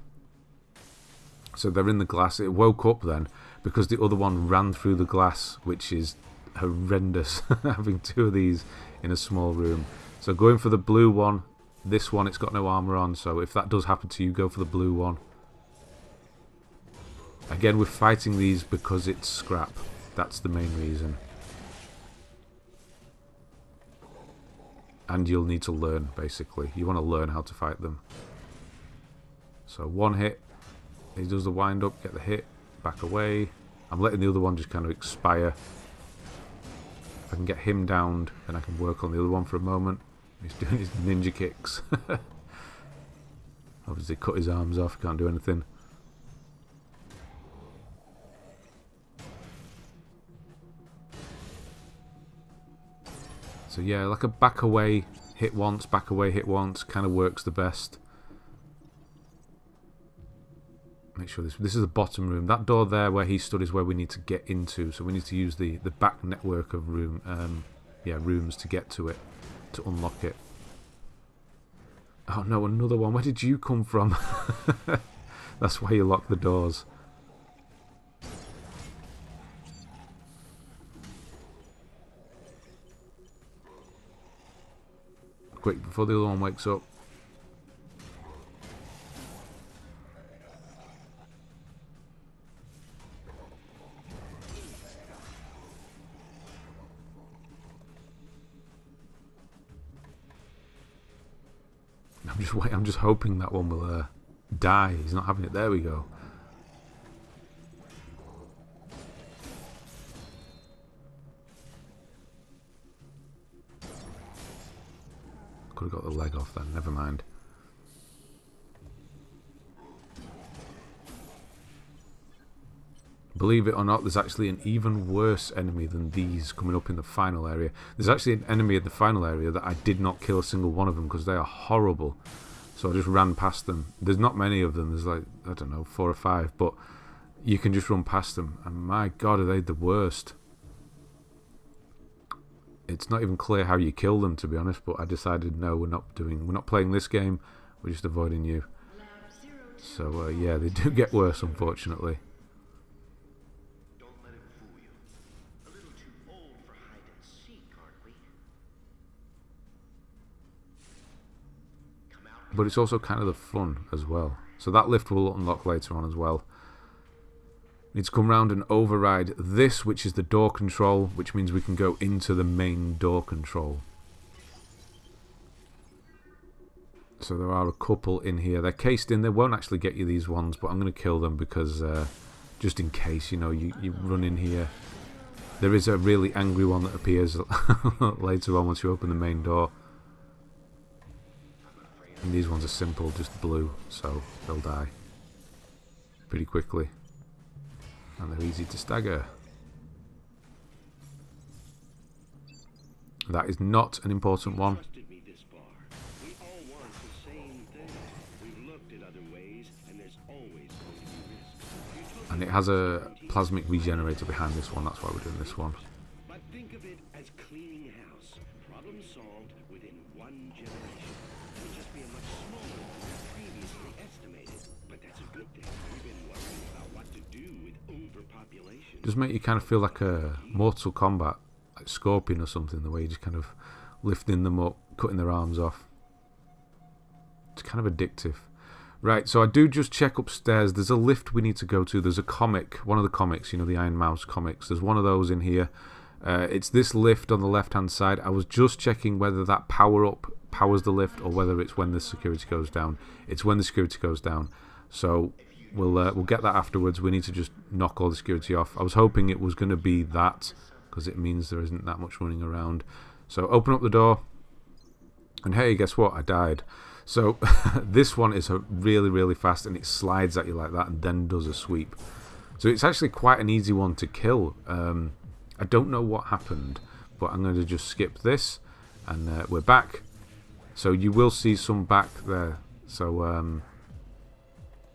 So they're in the glass. It woke up then because the other one ran through the glass, which is horrendous. Having two of these in a small room. So going for the blue one. This one, it's got no armor on, so if that does happen to you, go for the blue one. Again, we're fighting these because it's scrap. That's the main reason. And you'll need to learn, basically. You want to learn how to fight them. So one hit. He does the wind up, get the hit, back away. I'm letting the other one just kind of expire. If I can get him downed, then I can work on the other one for a moment. He's doing his ninja kicks. Obviously cut his arms off, can't do anything. So yeah, like a back away, hit once, back away, hit once, kind of works the best. Make sure this is the bottom room. That door there where he stood is where we need to get into. So we need to use the back network of rooms to get to it, to unlock it. Oh no, another one. Where did you come from? That's why you lock the doors. Quick, before the other one wakes up. I'm just hoping that one will die. He's not having it. There we go. could have got the leg off then. Never mind. Believe it or not, there's actually an even worse enemy than these coming up in the final area. There's actually an enemy in the final area that I did not kill a single one of them because they are horrible. So I just ran past them. There's not many of them. There's like, I don't know, 4 or 5. But you can just run past them. And my God, are they the worst. It's not even clear how you kill them, to be honest. But I decided, no, we're not playing this game. We're just avoiding you. So, yeah, they do get worse, unfortunately. But it's also kind of the fun as well. So that lift will unlock later on as well. Need to come round and override this, which is the door control, which means we can go into the main door control. So there are a couple in here. They're cased in. They won't actually get you these ones, but I'm going to kill them because just in case, you know, you run in here. There is a really angry one that appears later on once you open the main door. And these ones are simple, just blue, so they'll die pretty quickly. And they're easy to stagger. That is not an important one. And it has a Plasmic Regenerator behind this one, that's why we're doing this one. But think of it as cleaning house. Problem solved within 1 generation. It'll just be a much smaller than previously estimated. But that's a good thing. We've been worrying about what to do with overpopulation. Does make you kind of feel like a Mortal Kombat, like Scorpion or something, the way you just kind of lifting them up, cutting their arms off. It's kind of addictive. Right, so I do just check upstairs. There's a lift we need to go to. There's a comic, one of the comics, you know, the IRONMAUS comics. There's one of those in here. It's this lift on the left-hand side. I was just checking whether that power-up powers the lift or whether it's when the security goes down. It's when the security goes down. So we'll get that afterwards. We need to just knock all the security off. I was hoping it was going to be that because it means there isn't that much running around. So open up the door. And hey, guess what? I died. So this one is really, really fast and it slides at you like that and then does a sweep. So it's actually quite an easy one to kill. I don't know what happened, but I'm going to just skip this and we're back. So you will see some back there. So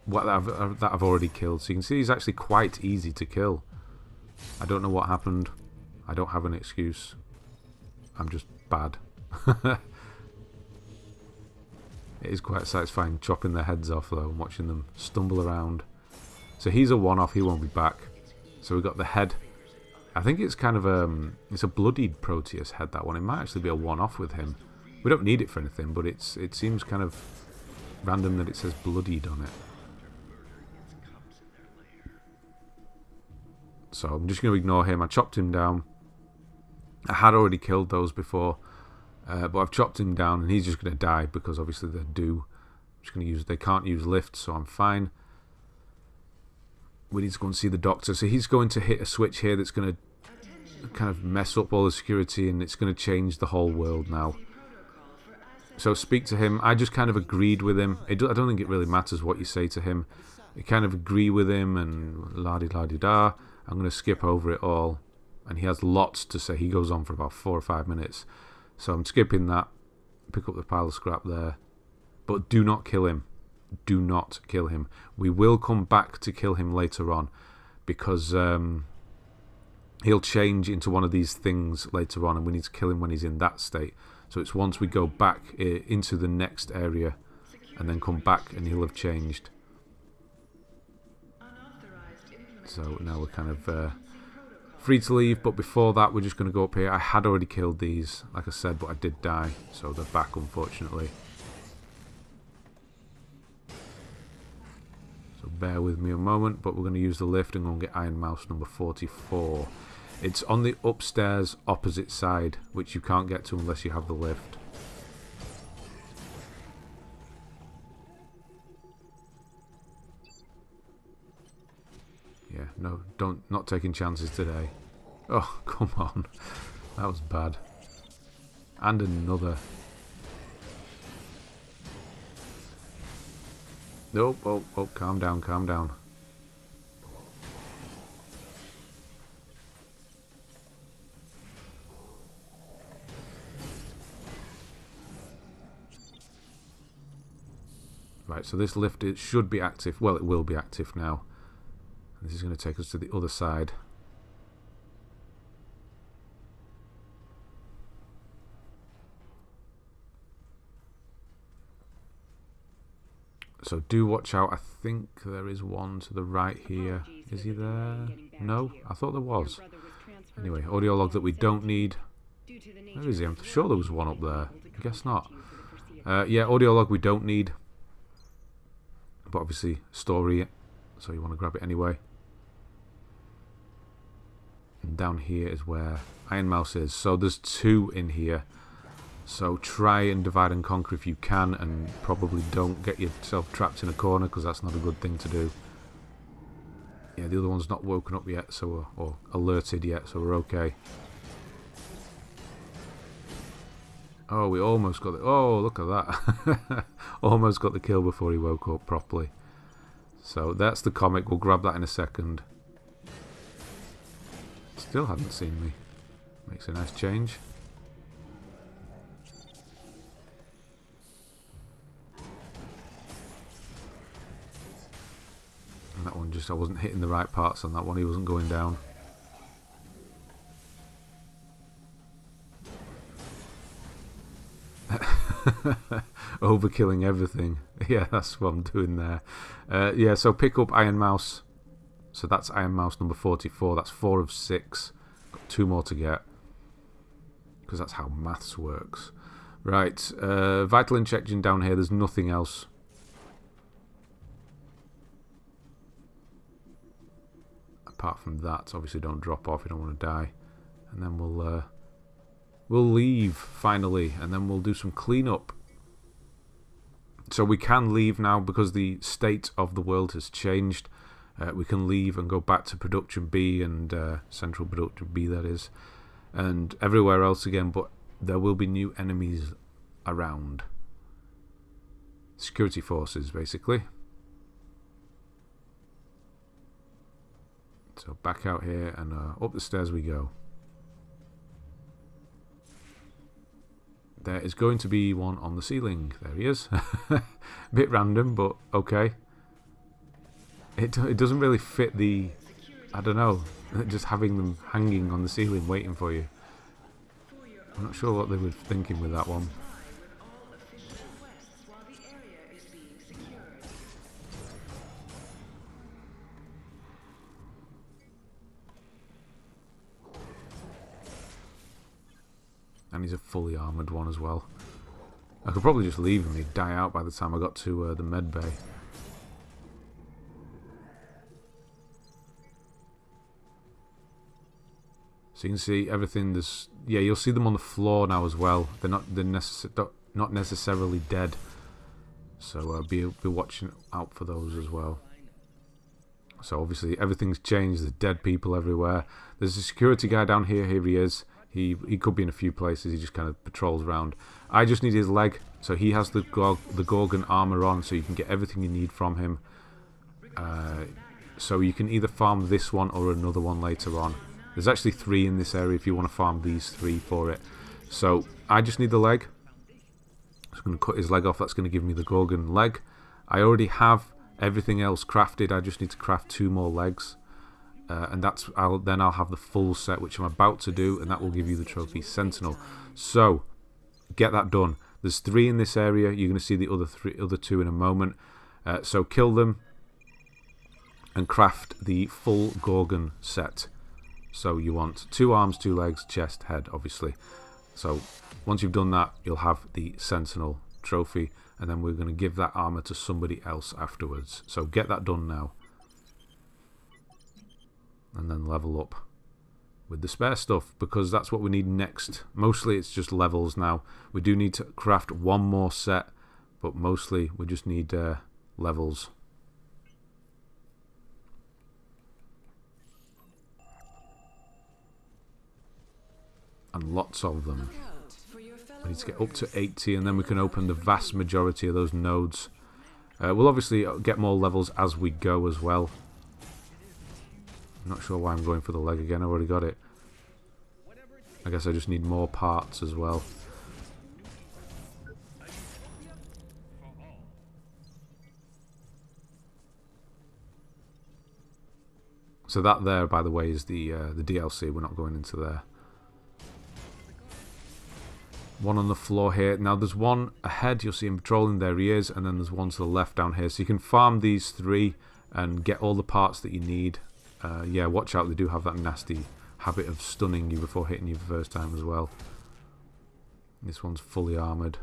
what that I've already killed. So you can see he's actually quite easy to kill. I don't know what happened. I don't have an excuse. I'm just bad. It is quite satisfying chopping their heads off though and watching them stumble around. So he's a one-off, he won't be back. So we've got the head. I think it's kind of it's a bloodied PROTEUS head, that one. It might actually be a one-off with him. We don't need it for anything, but it seems kind of random that it says bloodied on it. So I'm just going to ignore him. I chopped him down. I had already killed those before. But I've chopped him down and he's just going to die because obviously they're due. I'm just going to they can't use lifts, so I'm fine. We need to go and see the doctor. So he's going to hit a switch here that's going to kind of mess up all the security and it's going to change the whole world now. So speak to him. I just kind of agreed with him. I don't think it really matters what you say to him. You kind of agree with him and la-di-la-di-da. I'm going to skip over it all. And he has lots to say. He goes on for about 4 or 5 minutes. So I'm skipping that. Pick up the pile of scrap there. But do not kill him. Do not kill him. We will come back to kill him later on. Because he'll change into one of these things later on. And we need to kill him when he's in that state. So it's once we go back into the next area. And then come back and he'll have changed. So now we're kind of free to leave, but before that we're just going to go up here. I had already killed these, like I said, but I did die, so they're back unfortunately. So bear with me a moment, but we're going to use the lift and go and get IRONMAUS number 44. It's on the upstairs opposite side, which you can't get to unless you have the lift. Yeah, no, not taking chances today. Oh, come on. That was bad. And another. Nope, oh, oh, calm down, calm down. Right, so this lift, it should be active. Well, it will be active now. This is going to take us to the other side. So do watch out. I think there is one to the right here. Is he there? No? I thought there was. Anyway, audiolog that we don't need. Where is he? I'm sure there was one up there. I guess not. Yeah, audiolog we don't need. But obviously, story it. So you want to grab it anyway. And down here is where IRONMAUS is. So there's 2 in here. So try and divide and conquer if you can, and probably don't get yourself trapped in a corner, because that's not a good thing to do. Yeah, the other one's not woken up yet, so or alerted yet, so we're okay. Oh, we almost got it. Oh, look at that. Almost got the kill before he woke up properly. So that's the comic. We'll grab that in a second. Still hadn't seen me. Makes a nice change. And that one just, I wasn't hitting the right parts on that one. He wasn't going down. Overkilling everything. Yeah, that's what I'm doing there. Yeah, so pick up IRONMAUS. So that's IRONMAUS number 44. That's 4 of 6. Got 2 more to get. Because that's how maths works. Right, vital injection down here. There's nothing else. Apart from that, obviously don't drop off. You don't want to die. And then we'll leave finally, and then we'll do some cleanup. So we can leave now because the state of the world has changed. We can leave and go back to production B and central production B, that is, and everywhere else again, but there will be new enemies around. Security forces, basically. So back out here and up the stairs we go. There is going to be one on the ceiling. There he is. Bit random, but okay. It doesn't really fit the... I don't know. Just having them hanging on the ceiling waiting for you. I'm not sure what they were thinking with that one. And he's a fully armoured one as well. I could probably just leave him. He'd die out by the time I got to the med bay. So you can see everything. There's, yeah, you'll see them on the floor now as well. They're not necessarily dead. So be watching out for those as well. So obviously everything's changed. There's dead people everywhere. There's a security guy down here. Here he is. He could be in a few places. He just kind of patrols around. I just need his leg. So he has the Gorgon armor on, so you can get everything you need from him. So you can either farm this one or another one later on. There's actually 3 in this area if you want to farm these 3 for it. So I just need the leg. So I'm going to cut his leg off. That's going to give me the Gorgon leg. I already have everything else crafted. I just need to craft 2 more legs. And that's then I'll have the full set, which I'm about to do, and that will give you the trophy Sentinel. So get that done. There's 3 in this area. You're going to see the other 2 in a moment. So kill them and craft the full Gorgon set. So you want 2 arms, 2 legs, chest, head, obviously. So once you've done that, you'll have the Sentinel trophy, and then we're going to give that armor to somebody else afterwards. So get that done now. And then level up with the spare stuff, because that's what we need next. Mostly it's just levels now. We do need to craft 1 more set, but mostly we just need levels. And lots of them. We need to get up to 80, and then we can open the vast majority of those nodes. We'll obviously get more levels as we go as well. I'm not sure why I'm going for the leg again. I've already got it. I guess I just need more parts as well. So that there, by the way, is the DLC. We're not going into there. One on the floor here. Now there's one ahead. You'll see him patrolling. There he is. And then there's one to the left down here. So you can farm these 3 and get all the parts that you need. Yeah, watch out. They do have that nasty habit of stunning you before hitting you the first time as well. This one's fully armoured.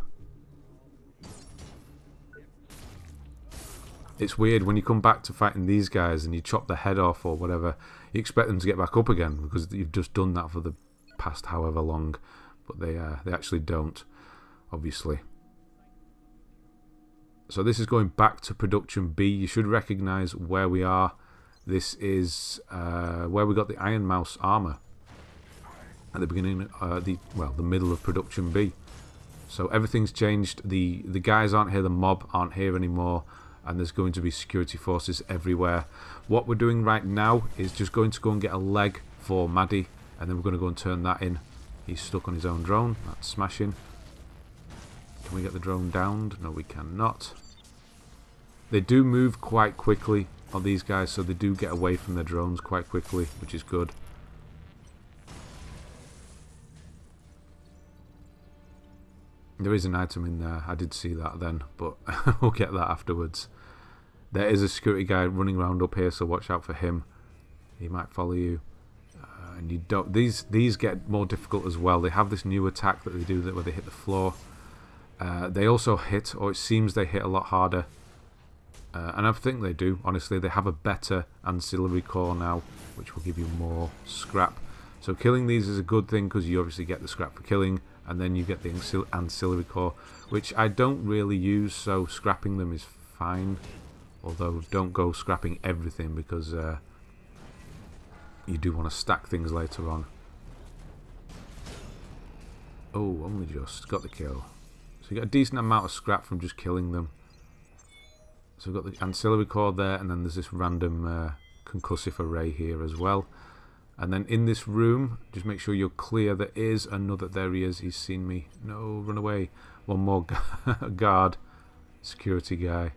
It's weird when you come back to fighting these guys and you chop their head off or whatever, you expect them to get back up again because you've just done that for the past however long, but they actually don't, obviously. So this is going back to production B. You should recognise where we are. This is where we got the IRONMAUS armour at the beginning, the middle of production B. So everything's changed. The guys aren't here, the mob aren't here anymore. And there's going to be security forces everywhere. What we're doing right now is just going to go and get a leg for Maddie, and then we're going to go and turn that in. He's stuck on his own drone. That's smashing. Can we get the drone downed? No, we cannot. They do move quite quickly on these guys, so they do get away from their drones quite quickly, which is good. There is an item in there. I did see that then, but we'll get that afterwards. There is a security guy running around up here, so watch out for him. He might follow you. And you don't. These get more difficult as well. They have this new attack that they do where they hit the floor. They also hit, or it seems they hit a lot harder. And I think they do. Honestly, they have a better ancillary core now, which will give you more scrap. So killing these is a good thing because you obviously get the scrap for killing. And then you get the ancillary core, which I don't really use, so scrapping them is fine. Although don't go scrapping everything because you do want to stack things later on. Oh, only just got the kill. So you get a decent amount of scrap from just killing them. So we've got the ancillary core there, and then there's this random concussive array here as well. And then in this room, just make sure you're clear. There is another. There he is. He's seen me. No, run away. One more guard. Security guy.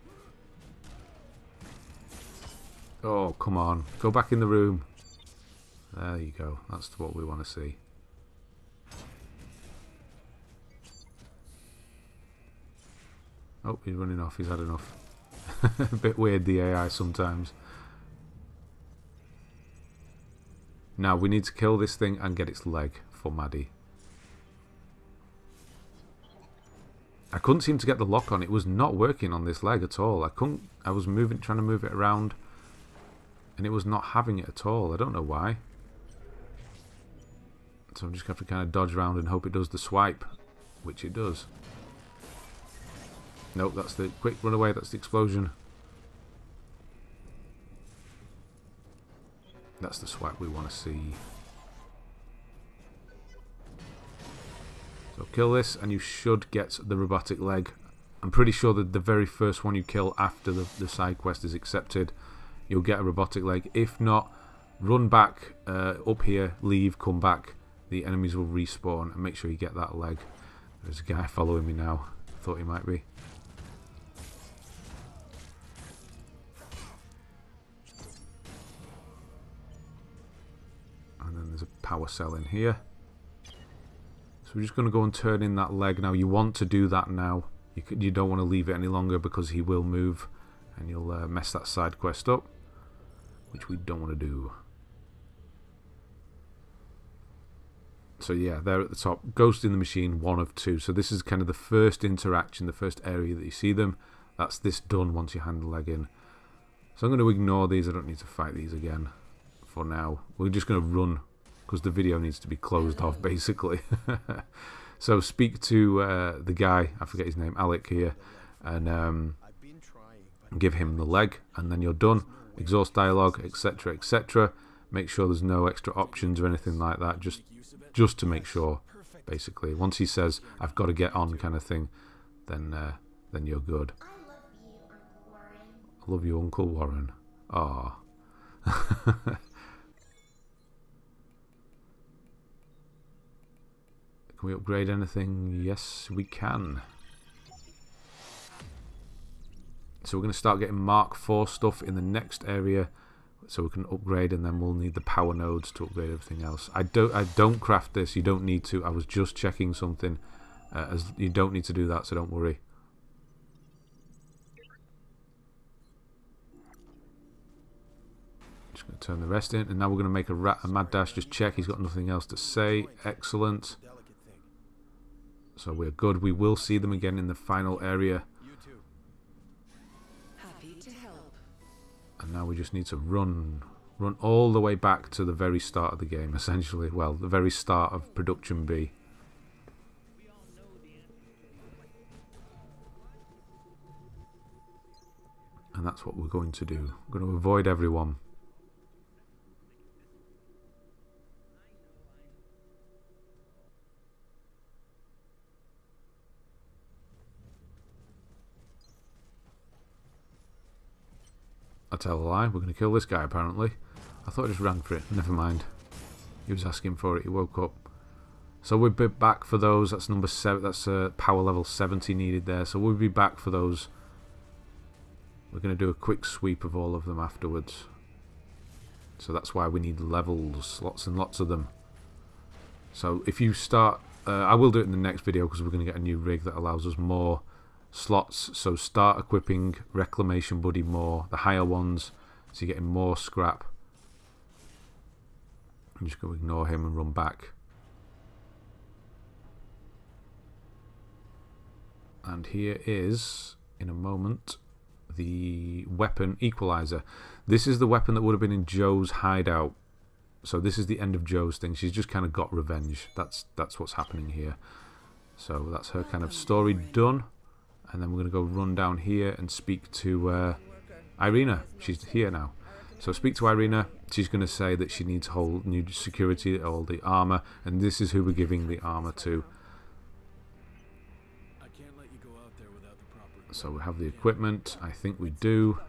Oh, come on. Go back in the room. There you go. That's what we want to see. Oh, he's running off. He's had enough. A bit weird, the AI sometimes. Now we need to kill this thing and get its leg for Maddie. I couldn't seem to get the lock on. It was not working on this leg at all. I was trying to move it around, and it was not having it at all. I don't know why. So I'm just going to have to kind of dodge around and hope it does the swipe, which it does. Nope, that's the quick run away. That's the explosion. That's the swipe we want to see. So kill this and you should get the robotic leg. I'm pretty sure that the very first one you kill after the side quest is accepted, you'll get a robotic leg. If not, run back up here, leave, come back. The enemies will respawn and make sure you get that leg. There's a guy following me now. Thought he might be. And then there's a power cell in here. So we're just going to go and turn in that leg now. You want to do that now. You don't want to leave it any longer because he will move and you'll mess that side quest up, which we don't want to do. So yeah, there at the top, Ghost in the Machine, 1 of 2. So this is kind of the first interaction, the first area that you see them. That's this done once you hand the leg in. So I'm going to ignore these. I don't need to fight these again for now. We're just going to run because the video needs to be closed off basically. So speak to the guy, I forget his name, Alec here, and give him the leg, and then you're done. Exhaust dialogue, etc, etc. Make sure there's no extra options or anything like that, just to make sure, basically. Once he says, I've got to get on kind of thing, then you're good. I love you, Uncle Warren. Ah. Can we upgrade anything? Yes, we can. So we're going to start getting Mark IV stuff in the next area, so we can upgrade, and then we'll need the power nodes to upgrade everything else. I don't craft this. You don't need to. I was just checking something. As you don't need to do that, so don't worry. Just going to turn the rest in, and now we're going to make a mad dash. Just check he's got nothing else to say. Excellent. So we're good. We will see them again in the final area. And now we just need to run all the way back to the very start of the game, essentially. Well, the very start of Production B. And that's what we're going to do. We're going to avoid everyone. I tell a lie, we're going to kill this guy apparently. I thought I just ran for it, never mind. He was asking for it, he woke up. So we'll be back for those, that's number 7, that's power level 70 needed there. So we'll be back for those. We're going to do a quick sweep of all of them afterwards. So that's why we need levels, lots and lots of them. So if you start, I will do it in the next video because we're going to get a new rig that allows us more slots. So start equipping Reclamation Buddy more, the higher ones, so you're getting more scrap. I'm just going to ignore him and run back. And here is, in a moment, the weapon Equalizer. This is the weapon that would have been in Joe's hideout. So this is the end of Joe's thing. She's just kind of got revenge. That's what's happening here. So that's her kind of story done. And then we're going to go run down here and speak to Irina. She's here now. So speak to Irina. She's going to say that she needs whole new security, all the armor, and this is who we're giving the armor to. So we have the equipment. I think we do.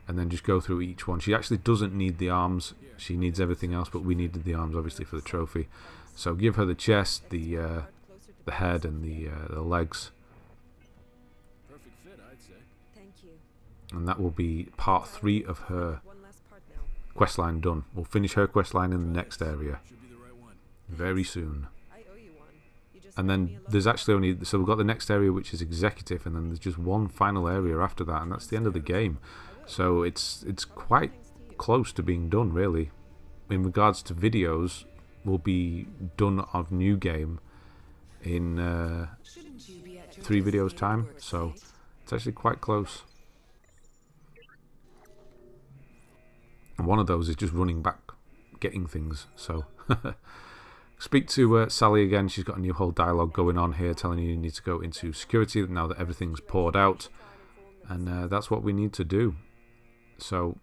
And then just go through each one. She actually doesn't need the arms. She needs everything else, but we needed the arms obviously for the trophy. So give her the chest, the head, and the legs. And that will be part 3 of her questline done. We'll finish her questline in the next area very soon. And then there's actually only, so we've got the next area which is executive, and then there's just one final area after that, and that's the end of the game. So it's quite close to being done, really. In regards to videos, we'll be done of new game in 3 videos time, so it's actually quite close. And one of those is just running back, getting things. So speak to Sally again. She's got a new whole dialogue going on here, telling you need to go into security now that everything's poured out, and that's what we need to do. So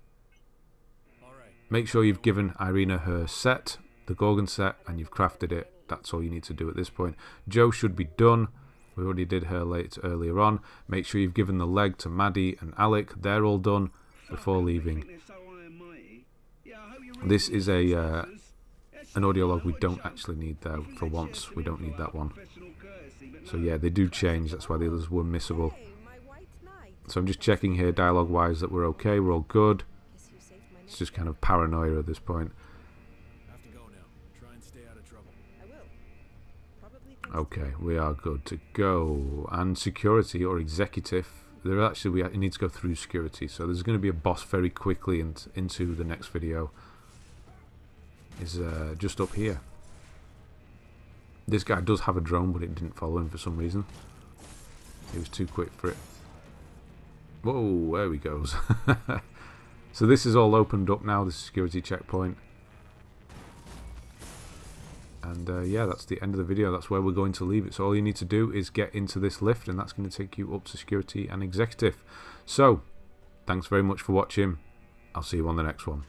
make sure you've given Irina her set, the Gorgon set, and you've crafted it. That's all you need to do at this point. Joe should be done. We already did her earlier on. Make sure you've given the leg to Maddie and Alec. They're all done before leaving. This is an audiolog we don't actually need there for once. We don't need that one. So yeah, they do change. That's why the others were missable. So I'm just checking here dialogue wise that we're okay. We're all good. It's just kind of paranoia at this point. Okay, we are good to go. And security or executive. There actually we need to go through security. So there's going to be a boss very quickly into the next video. Is just up here. This guy does have a drone, but it didn't follow him for some reason. He was too quick for it. Whoa, there he goes. So this is all opened up now, the security checkpoint. And yeah, that's the end of the video. That's where we're going to leave it. So all you need to do is get into this lift, and that's going to take you up to security and executive. So, thanks very much for watching. I'll see you on the next one.